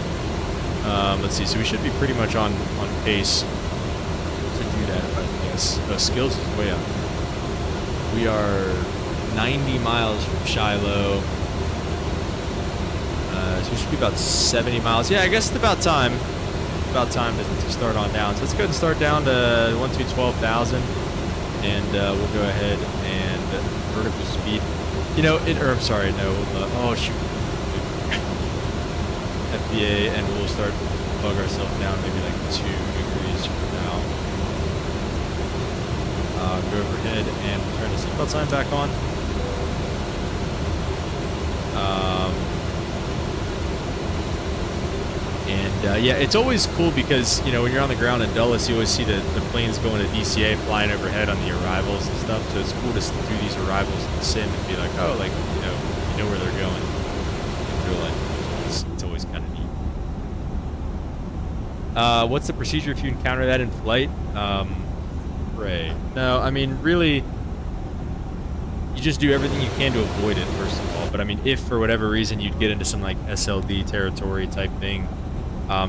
Let's see. So we should be pretty much on pace to do that. If I guess skills is way up. We are 90 miles from Shiloh. So we should be about 70 miles. Yeah, I guess it's about time. About time to start on down. So let's go ahead and start down to 12,000, and we'll go ahead and vertical speed. You know, I'm sorry, no. Oh shoot. FBA, and we'll start bug ourselves down maybe like 2 degrees from now. Go overhead and turn the seatbelt sign back on. Yeah, it's always cool because, you know, when you're on the ground in Dulles, you always see the planes going to DCA flying overhead on the arrivals and stuff. So it's cool to do these arrivals in the sim and be like, oh, like, you know where they're going in real life. It's always kind of neat. What's the procedure if you encounter that in flight? Pray. No, I mean, really, you just do everything you can to avoid it, first of all. But I mean, if for whatever reason you'd get into some like SLD territory type thing,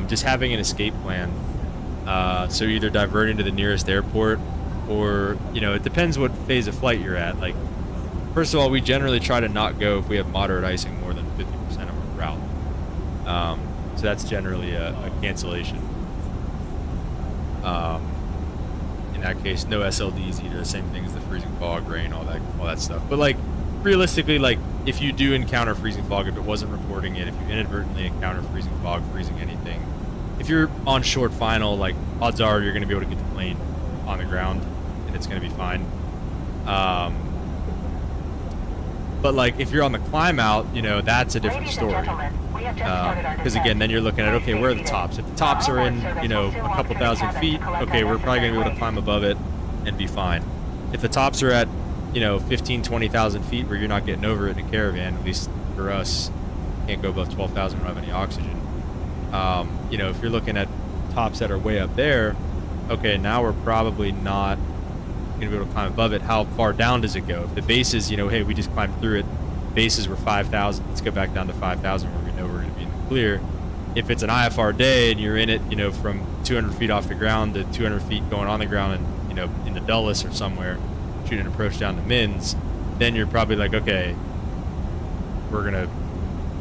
just having an escape plan. So either diverting to the nearest airport, or, you know, it depends what phase of flight you're at. Like, first of all, we generally try to not go if we have moderate icing more than 50% of our route. So that's generally a cancellation. In that case, no SLDs either. Same thing as the freezing fog, rain, all that stuff. But like, realistically, like, if you do encounter freezing fog, if it wasn't reporting it, if you inadvertently encounter freezing fog, freezing anything, if you're on short final, like, odds are you're going to be able to get the plane on the ground and it's going to be fine. But like, if you're on the climb out, you know, that's a different story. Because again, then you're looking at, okay, where are the tops? If the tops are in, you know, a couple thousand feet, okay, we're probably going to be able to climb above it and be fine. If the tops are at, you know, 15, 20,000 feet where you're not getting over it in a caravan, at least for us, can't go above 12,000, we don't have any oxygen. You know, if you're looking at tops that are way up there, okay, now we're probably not going to be able to climb above it. How far down does it go? If the base is, you know, hey, we just climbed through it, bases were 5,000, let's go back down to 5,000 where we know we're going to be in the clear. If it's an IFR day and you're in it, you know, from 200 feet off the ground to 200 feet going on the ground and, you know, in the Dulles or somewhere, shoot an approach down to Mins, then you're probably like, okay, we're going to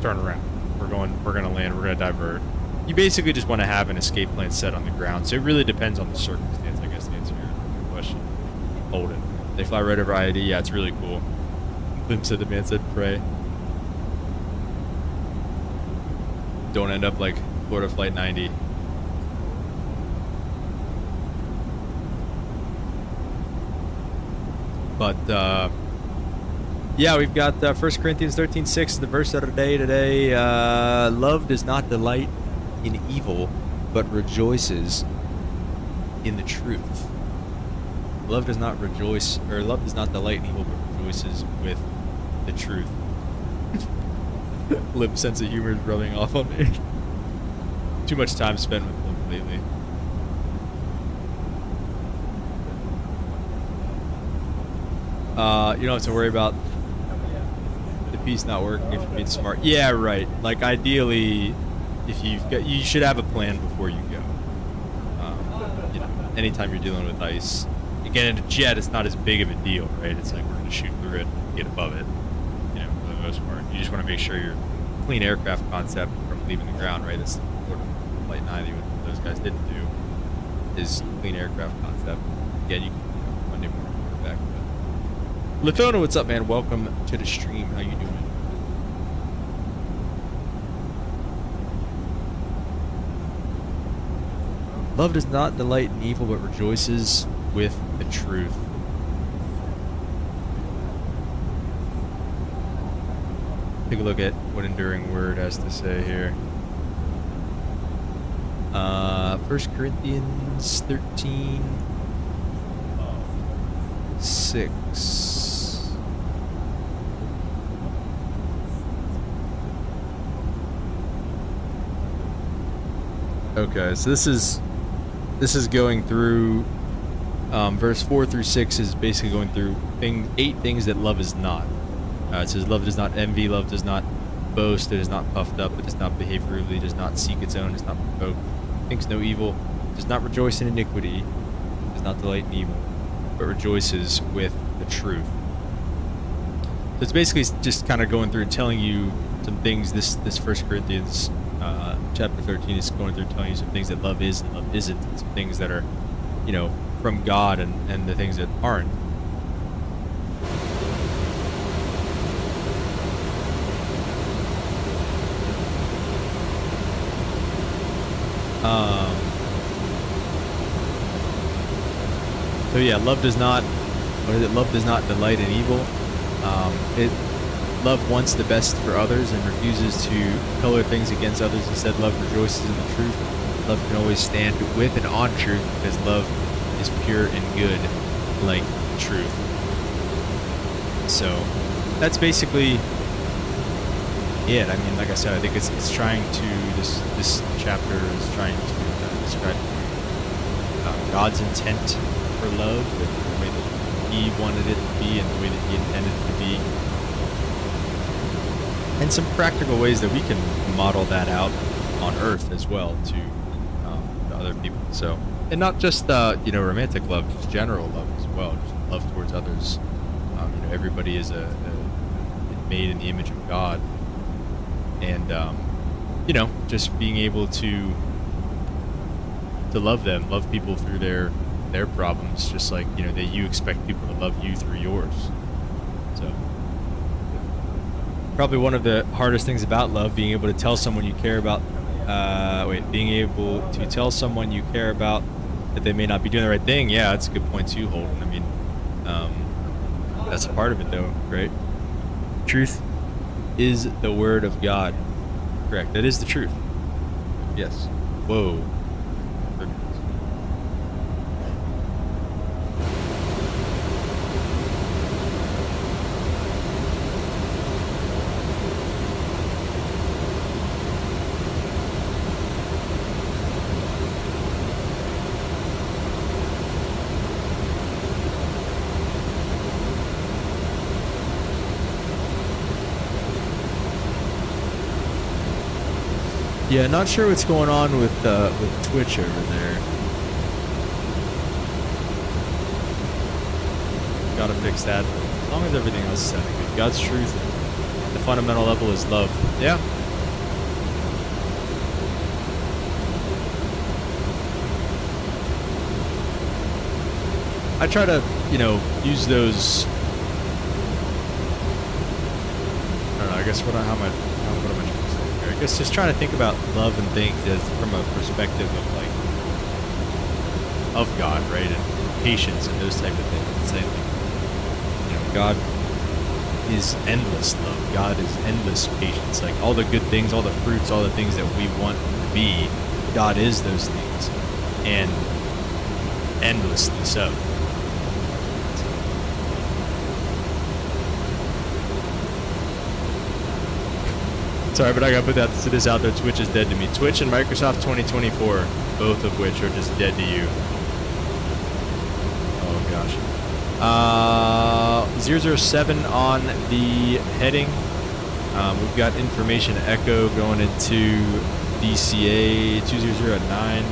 turn around. We're going to land, we're going to divert. You basically just want to have an escape plan set on the ground. So it really depends on the circumstance, I guess, to answer your question. Hold it. They fly right over IID. Yeah, it's really cool. Lim said the man said pray. Don't end up like Florida Flight 90. But, yeah, we've got 1 Corinthians 13:6, the verse of the day today. Love does not delight in evil, but rejoices in the truth. Love does not delight in evil, but rejoices with the truth. Lip sense of humor is rubbing off on me. too much time spent with them lately. You don't have to worry about the piece not working if you're being smart. Yeah, right. Like ideally, if you should have a plan before you go. You know, anytime you're dealing with ice, again, in a jet, it's not as big of a deal, right? It's like we're gonna shoot through it, and get above it. You know, for the most part, you just want to make sure your clean aircraft concept from leaving the ground, right? That's important. Flight 90, what those guys didn't do, is clean aircraft concept. Again, you can Monday morning quarterback. But Lithona, what's up, man? Welcome to the stream. How you doing? Love does not delight in evil, but rejoices with the truth. Take a look at what Enduring Word has to say here. 1 Corinthians 13, 6. Okay, so this is going through verse 4 through 6 is basically going through 8 things that love is not. It says love does not envy, love does not boast, it is not puffed up, it does not behave rudely, does not seek its own, does not provoke, thinks no evil, does not rejoice in iniquity, does not delight in evil, but rejoices with the truth. So it's basically just kind of going through and telling you some things. This 1 Corinthians chapter 13 is going through telling you some things that love is and love isn't, and some things that are, you know, from God and the things that aren't. So yeah, love does not, what is it? Love does not delight in evil. Love wants the best for others and refuses to color things against others. Instead, love rejoices in the truth. Love can always stand with and on truth because love is pure and good, like truth. So that's basically it. I mean, like I said, I think it's trying to this chapter is trying to describe God's intent for love, the way that He wanted it to be and the way that He intended it to be, and some practical ways that we can model that out on Earth as well to other people. So, and not just you know, romantic love, just general love as well, just love towards others. You know, everybody is made in the image of God, and you know, just being able to love them, love people through their problems, just like, you know, that you expect people to love you through yours. So probably one of the hardest things about love, being able to tell someone you care about, being able to tell someone you care about that they may not be doing the right thing. Yeah, that's a good point too, Holden. I mean, that's a part of it though, right? Truth is the word of God. Correct. That is the truth. Yes. Whoa. Yeah, not sure what's going on with Twitch over there. Gotta fix that. As long as everything else is sounding good. God's truth, the fundamental level is love. Yeah. I try to, you know, use those. I don't know. I guess what am I trying to say? I guess just trying to think about love and things as from a perspective of like of God, right, and patience and those type of things. And saying, like, you know, God is endless love. God is endless patience. Like all the good things, all the fruits, all the things that we want to be, God is those things, and endlessly so. Sorry, but I gotta put this out there. Twitch is dead to me. Twitch and Microsoft 2024, both of which are just dead to you. Oh gosh. 007 on the heading. We've got information echo going into DCA 2009.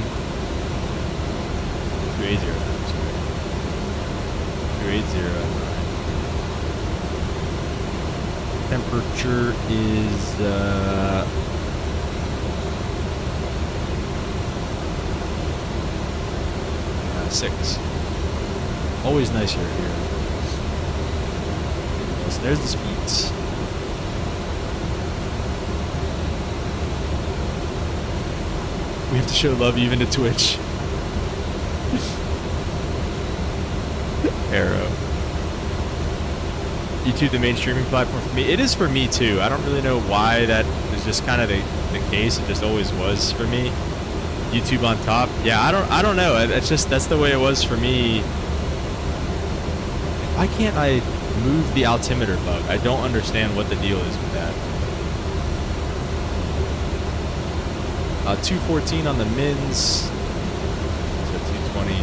2809. 2809. Temperature is 6. Always nicer here. So there's the speeds. We have to show love even to Twitch. Arrow. YouTube the main streaming platform for me. It is for me too. I don't really know why that is just kind of the case. It just always was for me. YouTube on top. Yeah, I don't know. It's just that's the way it was for me. Why can't I move the altimeter bug? I don't understand what the deal is with that. 214 on the mins. So 220.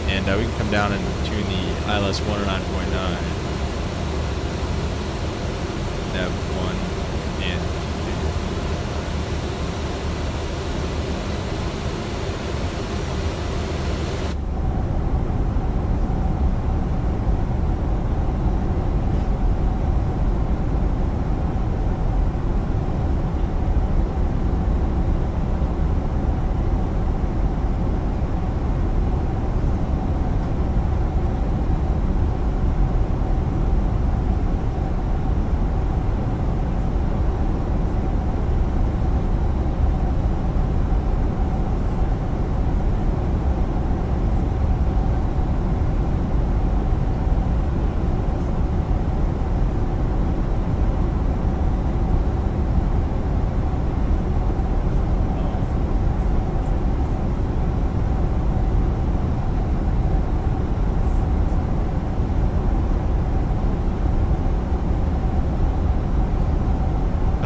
And we can come down and tune the ILS 109.9. Nav 1 and 2.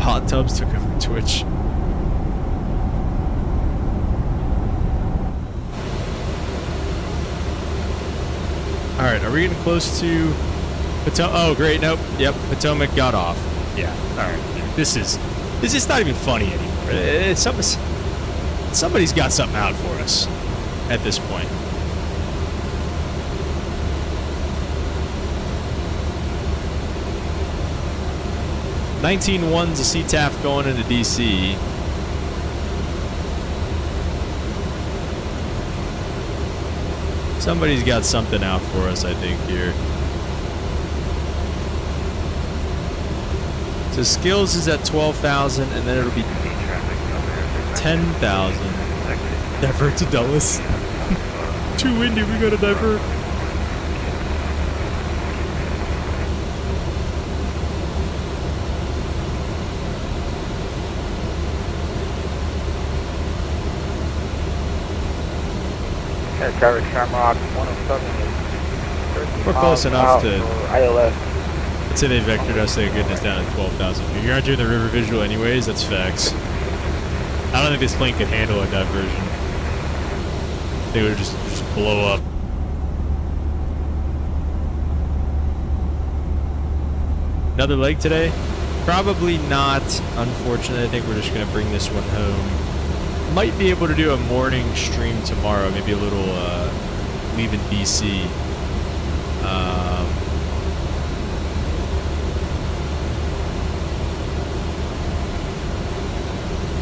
Hot tubs took over Twitch. Alright, are we getting close to Potomac? Oh, great. Nope. Yep. Potomac got off. Yeah. Alright. This is not even funny anymore. Somebody's got something out for us at this point. (19-1's a CTAF going into DC. Somebody's got something out for us, I think, here. So skills is at 12,000, and then it'll be 10,000. Divert to Dulles. Too windy, we gotta divert. Traffic Shamrock 107 is We're close enough to ILS. It's in a vector to say goodness down at 12,000. You're not doing the river visual anyways, that's facts. I don't think this plane could handle a diversion. They would just blow up. Another leg today? Probably not, unfortunately. I think we're just going to bring this one home. Might be able to do a morning stream tomorrow, maybe a little leaving DC.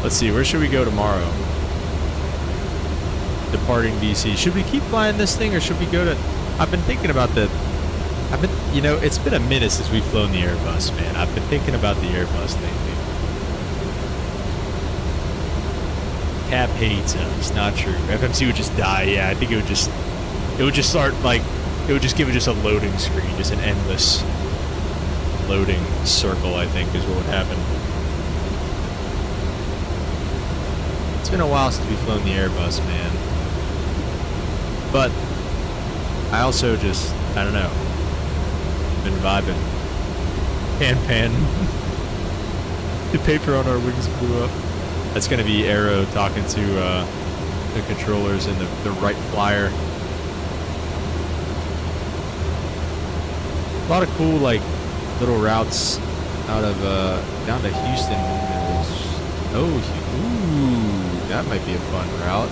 Let's see, where should we go tomorrow? Departing DC. Should we keep flying this thing, or should we go to... I've been thinking about you know, it's been a minute since we've flown the Airbus, man. I've been thinking about the Airbus lately. Cap hates it. It's not true. FMC would just die. Yeah, I think it would just start like, it would just give it just a loading screen, just an endless loading circle, I think is what would happen. It's been a while since we've flown the Airbus, man. But I also just, I don't know, been vibing. Pan. The paper on our wings blew up. That's gonna be Arrow talking to the controllers in the right flyer. A lot of cool like little routes out of down to Houston. Ooh, that might be a fun route.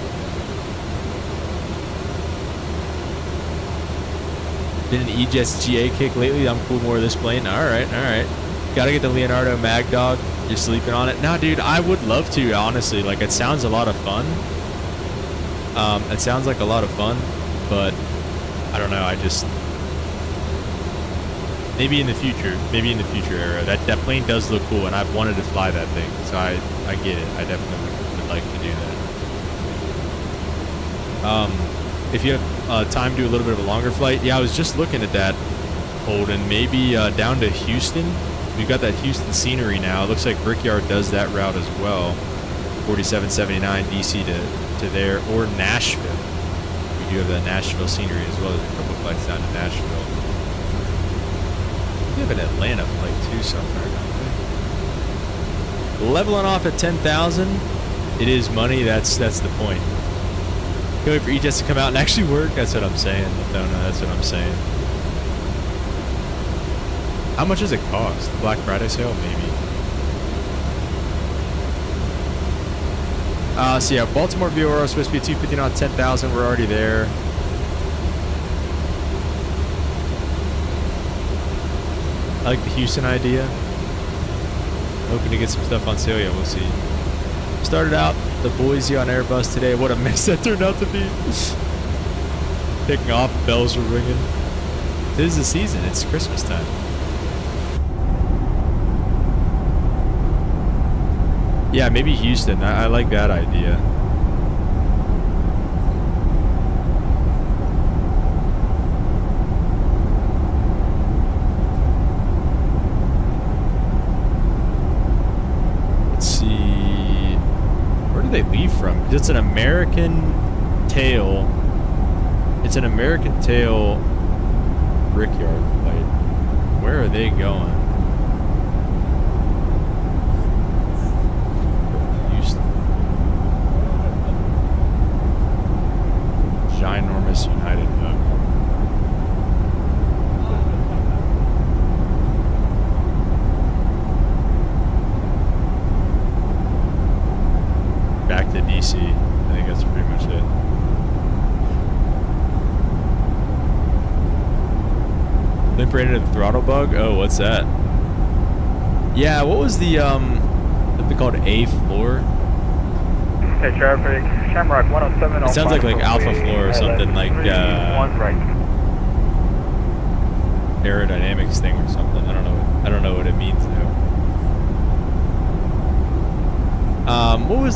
Did an E-Jets GA kick lately? I'm cool more of this plane. All right. Gotta get the Leonardo Mag Dog. You're sleeping on it? Nah, dude, I would love to, honestly. Like, it sounds a lot of fun. It sounds like a lot of fun, but I don't know. I just... Maybe in the future, Arrow. That plane does look cool, and I've wanted to fly that thing, so I get it. I definitely would like to do that. If you have time to do a little bit of a longer flight, yeah, I was just looking at that, Holden. Maybe down to Houston. We've got that Houston scenery now. It looks like Brickyard does that route as well. 4779 DC to there, or Nashville. We do have that Nashville scenery as well. There's a couple flights down to Nashville. We have an Atlanta flight too somewhere, don't we? Leveling off at 10,000. It is money. That's the point. Can't wait for E-Jets to come out and actually work. That's what I'm saying. No, that's what I'm saying. How much does it cost? The Black Friday sale, maybe. So yeah, Baltimore VOR is supposed to be 250 knot, 10,000. We're already there. I like the Houston idea. Hoping to get some stuff on sale. Yeah, we'll see. Started out the Boise on Airbus today. What a mess that turned out to be. Taking off, bells were ringing. It is the season. It's Christmas time. Yeah, maybe Houston. I like that idea. Let's see. Where do they leave from? 'Cause it's an American tail. It's an American tail Brickyard flight. Where are they going? Ginormous United hub. Back to DC. I think that's pretty much it. Limp rated a throttle bug? Oh, what's that? Yeah, what was the something called A floor? Okay, traffic, Shamrock 107. It sounds like Alpha Floor or something, like aerodynamics thing or something. I don't know what it means though.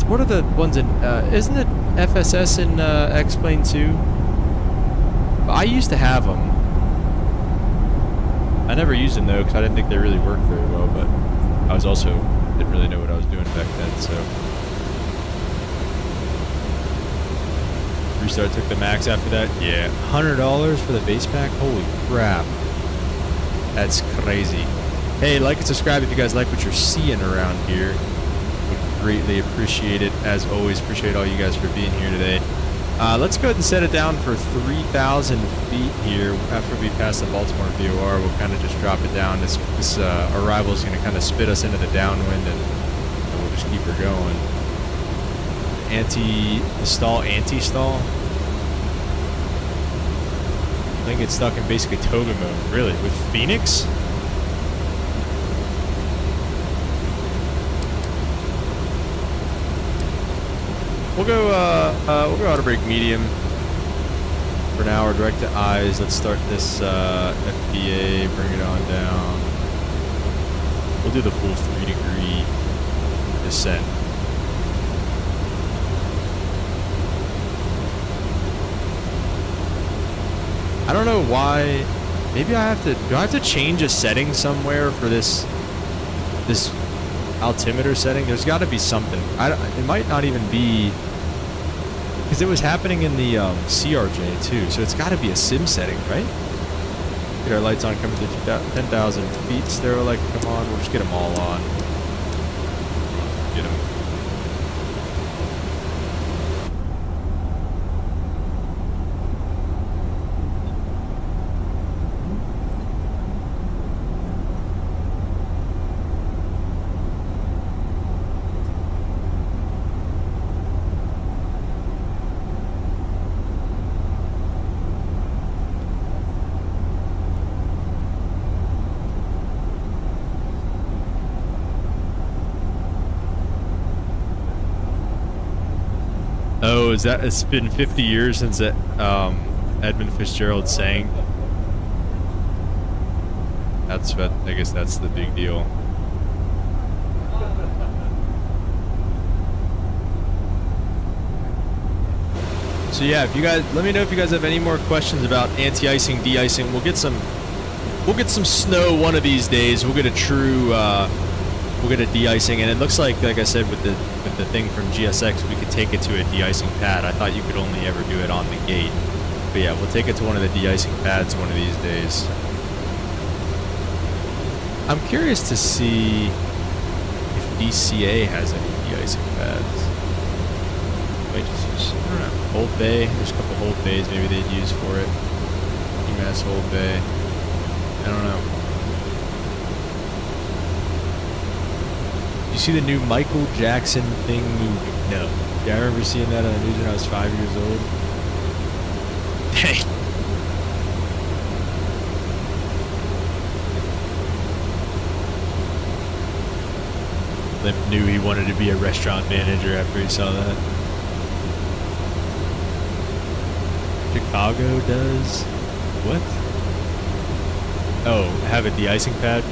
What are the ones in isn't it FSS in X-Plane 2? I used to have them. I never used them though because I didn't think they really worked very well, but I was also didn't really know what I was doing back then, so. Restart took the max after that. Yeah, $100 for the base pack. Holy crap, that's crazy. Hey, like and subscribe if you guys like what you're seeing around here. Would greatly appreciate it. As always, appreciate all you guys for being here today. Let's go ahead and set it down for 3,000 feet here. After we pass the Baltimore VOR, we'll kind of just drop it down. This arrival is going to kind of spit us into the downwind, and we'll just keep her going. Anti-stall. I think it's stuck in basically toga mode. Really? With Phoenix? We'll go auto brake medium for now, or direct to eyes. Let's start this FBA, bring it on down. We'll do the full 3-degree descent. I don't know why. Maybe do I have to change a setting somewhere for this altimeter setting? There's got to be something. It might not even be, because it was happening in the CRJ too. So it's got to be a sim setting, right? Get our lights on coming to 10,000 feet. Stereo light, come on. We'll just get them all on. Oh, is that? It's been 50 years since that, Edmund Fitzgerald sang. That's what, I guess that's the big deal. So yeah, if you guys, let me know if you guys have any more questions about anti-icing, de-icing. We'll get some snow one of these days. We'll get a true, we'll get a de-icing, and it looks like I said, with the thing from GSX, we could take it to a de-icing pad. I thought you could only ever do it on the gate, but yeah, we'll take it to one of the de-icing pads one of these days. I'm curious to see if DCA has any de-icing pads. Wait, just, I don't know. Hold Bay. There's a couple hold bays maybe they'd use for it. UMass Hold Bay. I don't know. You see the new Michael Jackson thing movie? No. Yeah, I remember seeing that on the news when I was 5 years old. Dang. Limp knew he wanted to be a restaurant manager after he saw that. Chicago does? What? Oh, have a de-icing pad?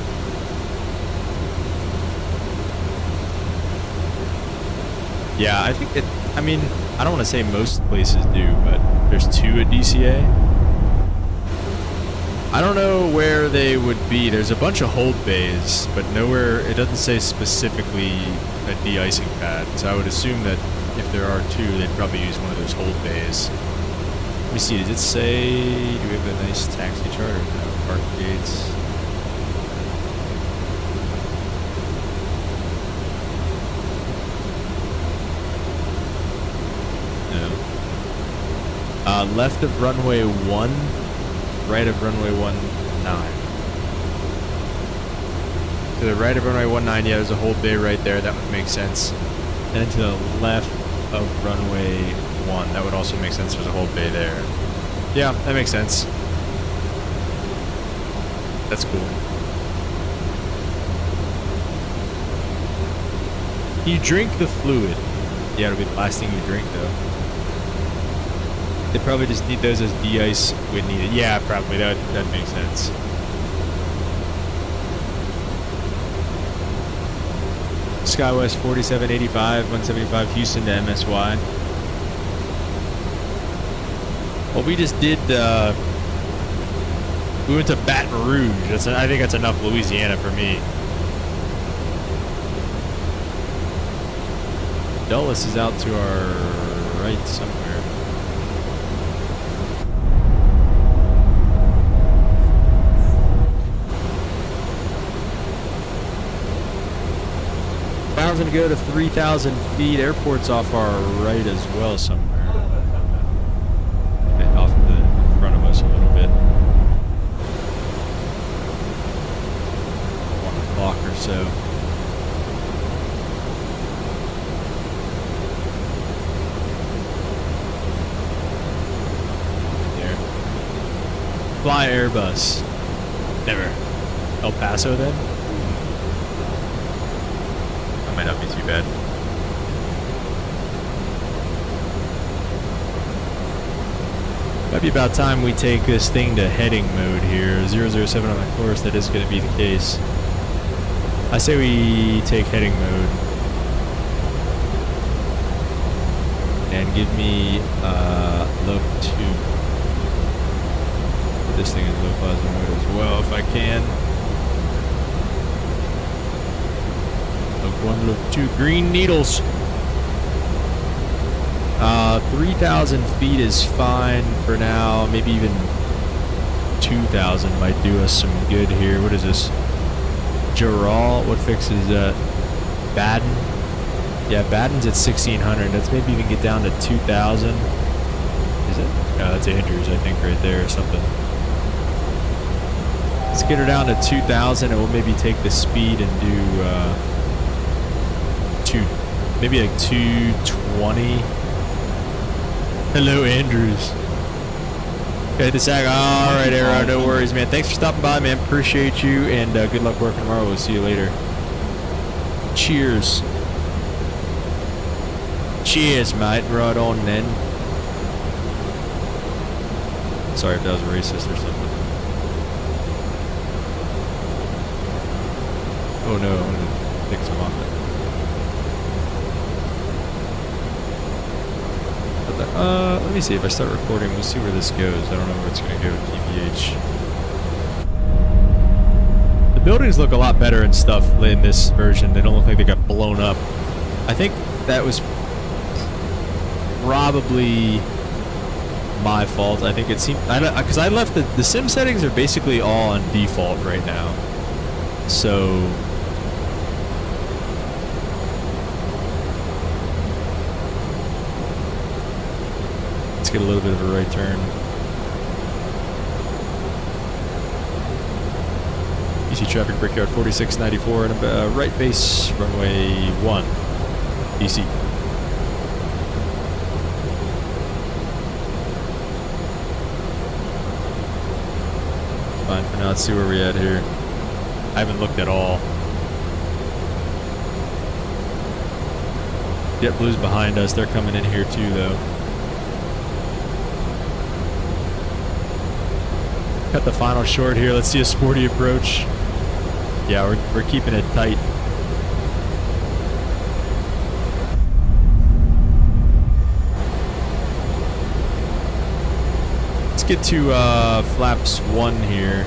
Yeah, I think it, I mean, I don't want to say most places do, but there's 2 at DCA. I don't know where they would be. There's a bunch of hold bays, but nowhere, it doesn't say specifically a de-icing pad. So I would assume that if there are 2, they'd probably use one of those hold bays. Let me see, does it say, do we have a nice taxi chart? No, park gates. No. Left of runway 1, right of runway 19. To the right of runway 19, yeah, there's a hold bay right there. That would make sense. And then to the left of runway 1, that would also make sense. There's a hold bay there. Yeah, that makes sense. That's cool. You drink the fluid. Yeah, it'll be the last thing you drink, though. They probably just need those as de-ice when needed. Yeah, probably. That makes sense. SkyWest 4785, 175 Houston to MSY. Well, we just did, we went to Baton Rouge. I think that's enough Louisiana for me. Dulles is out to our right somewhere. Bound's gonna go to 3,000 feet. Airport's off our right as well somewhere. Off the front of us a little bit. 1 o'clock or so. There. Fly Airbus. Never. El Paso then? That might not be too bad. Might be about time we take this thing to heading mode here. 007 on the course, that is going to be the case. I say we take heading mode. And give me low 2. Put this thing in low plasma mode as well if I can. Low 1, low 2, green needles. 3,000 feet is fine for now. Maybe even 2,000 might do us some good here. What is this? Gerald? What fix is that? Baden? Yeah, Baden's at 1,600. Let's maybe even get down to 2,000. Is it? No, that's Andrews, I think, right there or something. Let's get her down to 2,000 and we'll maybe take the speed and do maybe like 220. Hello, Andrews. Okay, the SAG. All right, Arrow. No worries, man. Thanks for stopping by, man. Appreciate you, and good luck working tomorrow. We'll see you later. Cheers. Cheers, mate. Right on then. Sorry if that was racist or something. Oh no, I'm gonna take some off it. Let me see if I start recording. We'll see where this goes. I don't know where it's gonna go with TBH. The buildings look a lot better and stuff in this version. They don't look like they got blown up. I think that was probably my fault. I think it seemed because I left the sim settings are basically all on default right now. So let's get a little bit of a right turn. You see traffic Brickyard 4694 and right base runway 1 DC. Fine for now. Let's see where we're at here. I haven't looked at all. JetBlue's behind us. They're coming in here too, though. Cut the final short here. Let's see a sporty approach. Yeah, we're keeping it tight. Let's get to flaps 1 here.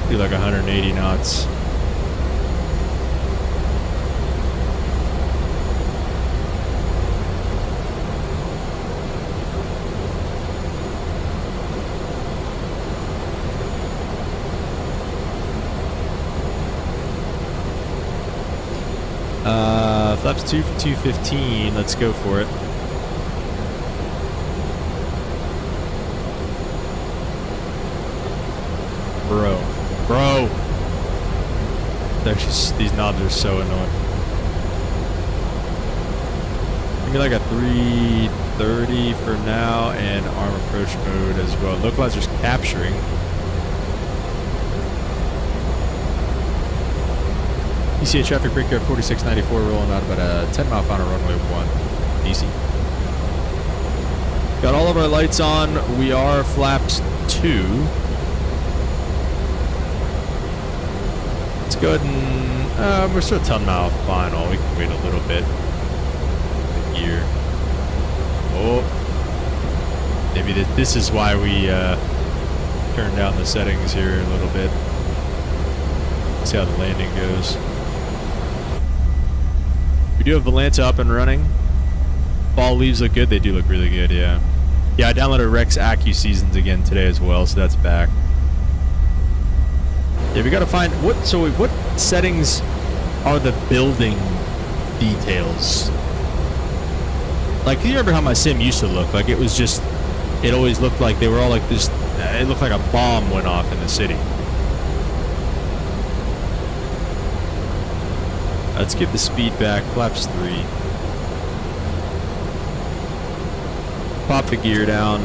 Do like 180 knots. Flaps 2 for 215. Let's go for it. Bro. These knobs are so annoying. Give me like a 330 for now and arm approach mode as well. Localizer's capturing. ECA traffic Brickyard 4694 rolling out about a 10 mile final runway 1 DC. Got all of our lights on. We are flaps 2. Let's go ahead and we're still 10 mile final. We can wait a little bit. Gear. Oh, maybe this is why we turned down the settings here a little bit. Let's see how the landing goes. We do have Volanta up and running. Fall leaves look good. They do look really good, yeah. Yeah, I downloaded Rex Acu Seasons again today as well, so that's back. Yeah, we gotta find what settings are the building details? Like, do you remember how my sim used to look? Like, it was just, it always looked like they were all like this, it looked like a bomb went off in the city. Let's get the speed back. Flaps 3. Pop the gear down.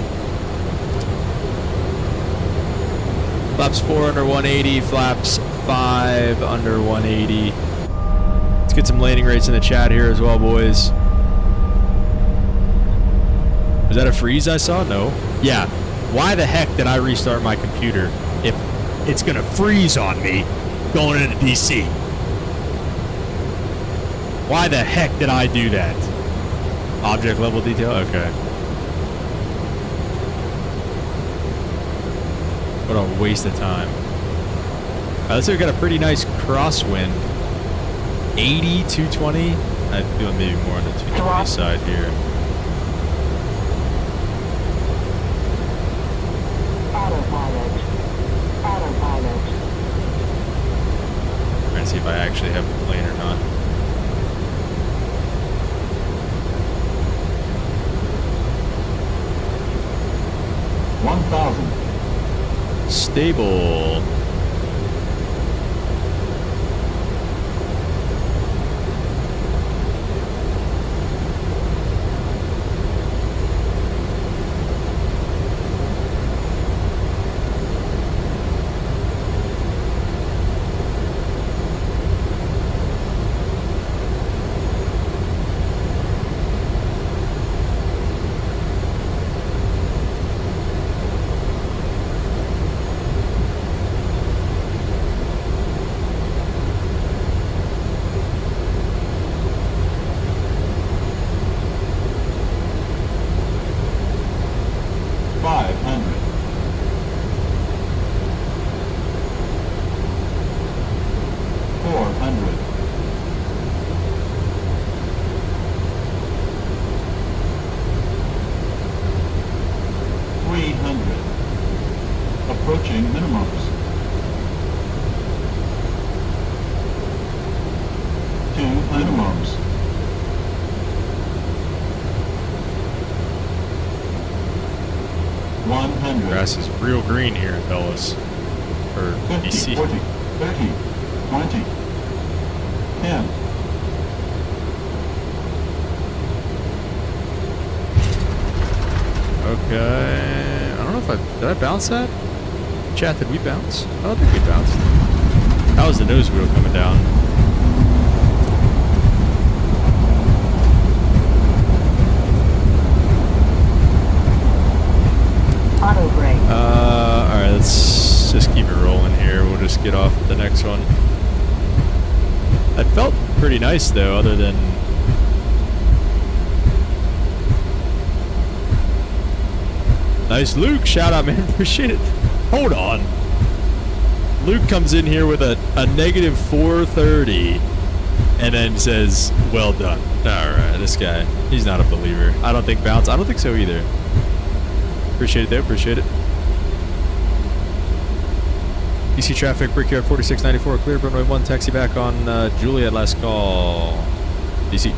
Flaps 4 under 180. Flaps 5 under 180. Let's get some landing rates in the chat here as well, boys. Was that a freeze I saw? No. Yeah. Why the heck did I restart my computer if it's going to freeze on me going into DC? Why the heck did I do that? Object level detail? Okay. What a waste of time. Let's say we got a pretty nice crosswind. 80, 220. I feel maybe more on the 220 side here. Autopilot. Trying to see if I actually have the plane or not. Stable. minimums. Grass is real green here in Dulles. Or 50, DC. 40, 30, 20, 10. Okay. I don't know if did I bounce that? Chat, did we bounce? I don't think we bounced. That was the nose wheel coming down. Auto brake. Alright, let's just keep it rolling here. We'll just get off the next one. It felt pretty nice though, other than nice Luke, shout out man, appreciate it. Hold on. Luke comes in here with a negative 430 and then says, well done. Alright, this guy, he's not a believer. I don't think bounce. I don't think so either. Appreciate it though, appreciate it. DC traffic, Brickyard 4694, clear runway 1, taxi back on Juliet, last call. DC.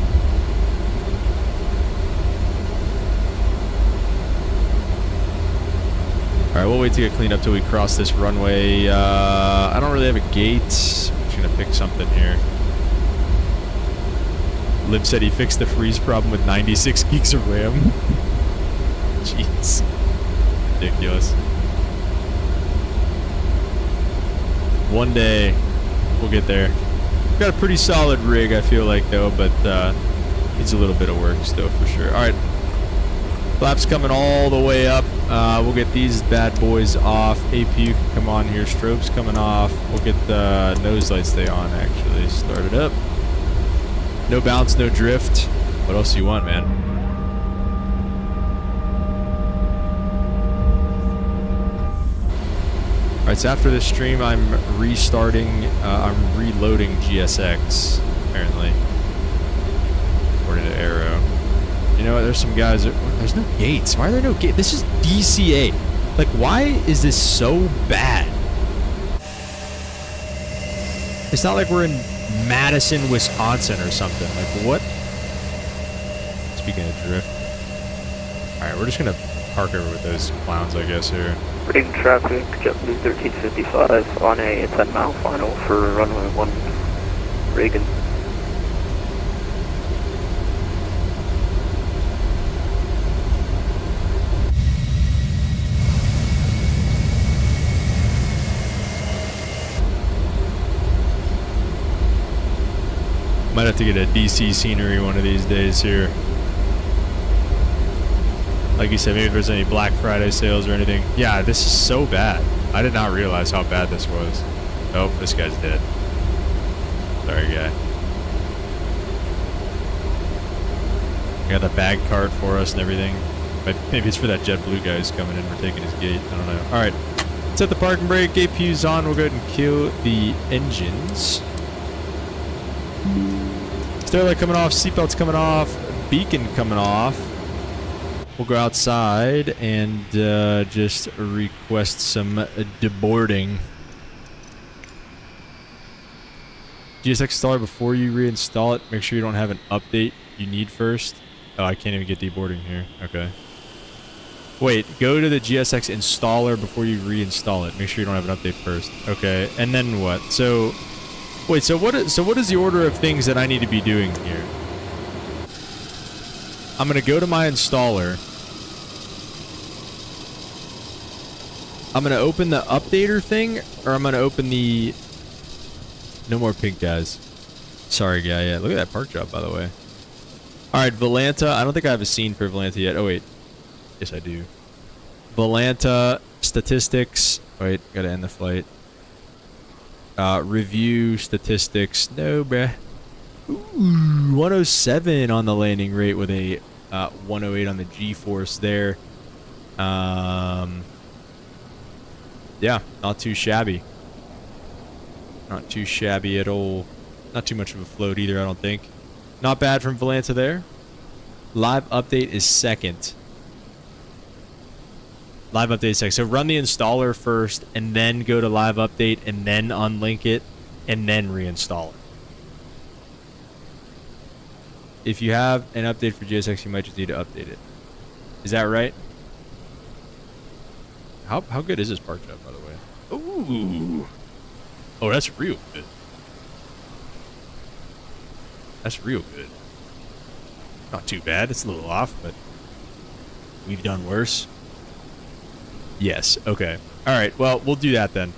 Alright, we'll wait to get cleaned up till we cross this runway. I don't really have a gate. I'm just gonna pick something here. Lib said he fixed the freeze problem with 96 gigs of RAM. Jeez. Ridiculous. One day, we'll get there. Got a pretty solid rig, I feel like, though, but needs a little bit of work still, for sure. Alright. Flaps coming all the way up. We'll get these bad boys off. APU can come on here. Strobes coming off. We'll get the nose lights stay on, actually. Start it up. No bounce, no drift. What else do you want, man? Alright, so after this stream, I'm reloading GSX, apparently. According to Arrow. You know what, there's some guys, there's no gates. Why are there no gates? This is DCA. Like, why is this so bad? It's not like we're in Madison, Wisconsin or something. Like, what? Speaking of drift. Alright, we're just gonna park over with those clowns, I guess, here. Reading traffic, JetBlue 1355 on a 10-mile final for runway 1, Reagan. Might have to get a DC scenery one of these days here. Like you said, maybe if there's any Black Friday sales or anything. Yeah, this is so bad. I did not realize how bad this was. Oh, this guy's dead. Sorry, guy. Got the bag card for us and everything. But maybe it's for that JetBlue guy who's coming in. We're taking his gate. I don't know. Alright. Set the parking brake. APU's on. We'll go ahead and kill the engines. Stairlight coming off. Seatbelts coming off. Beacon coming off. We'll go outside and just request some deboarding. GSX installer before you reinstall it. Make sure you don't have an update you need first. Oh, I can't even get deboarding here. Okay. Wait, go to the GSX installer before you reinstall it. Make sure you don't have an update first. Okay, and then what? So, wait. So what is the order of things that I need to be doing here? I'm gonna go to my installer. I'm gonna open the updater thing, or I'm gonna open the... No more pink guys. Sorry, guy. Yeah, look at that park job, by the way. Alright, Volanta. I don't think I have a scene for Volanta yet. Oh, wait. Yes, I do. Volanta, statistics. Wait, gotta end the flight. Review, statistics. No, bruh. Ooh, 107 on the landing rate with a 108 on the G-force there. Yeah, not too shabby. Not too shabby at all. Not too much of a float either, I don't think. Not bad from Volanta there. Live update is second. Live update is second. So run the installer first, and then go to live update, and then unlink it, and then reinstall it. if you have an update for GSX, you might just need to update it. Is that right? How good is this park job, by the way? Ooh. Oh, that's real good. That's real good. Not too bad. It's a little off, but we've done worse. Yes. Okay. All right. Well, we'll do that then.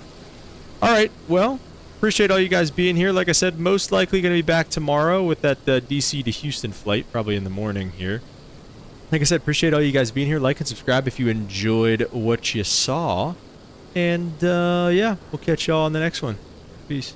All right. Well, appreciate all you guys being here. Like I said, most likely going to be back tomorrow with that DC to Houston flight, probably in the morning here. Like I said, appreciate all you guys being here. Like and subscribe if you enjoyed what you saw. And, yeah, we'll catch y'all on the next one. Peace.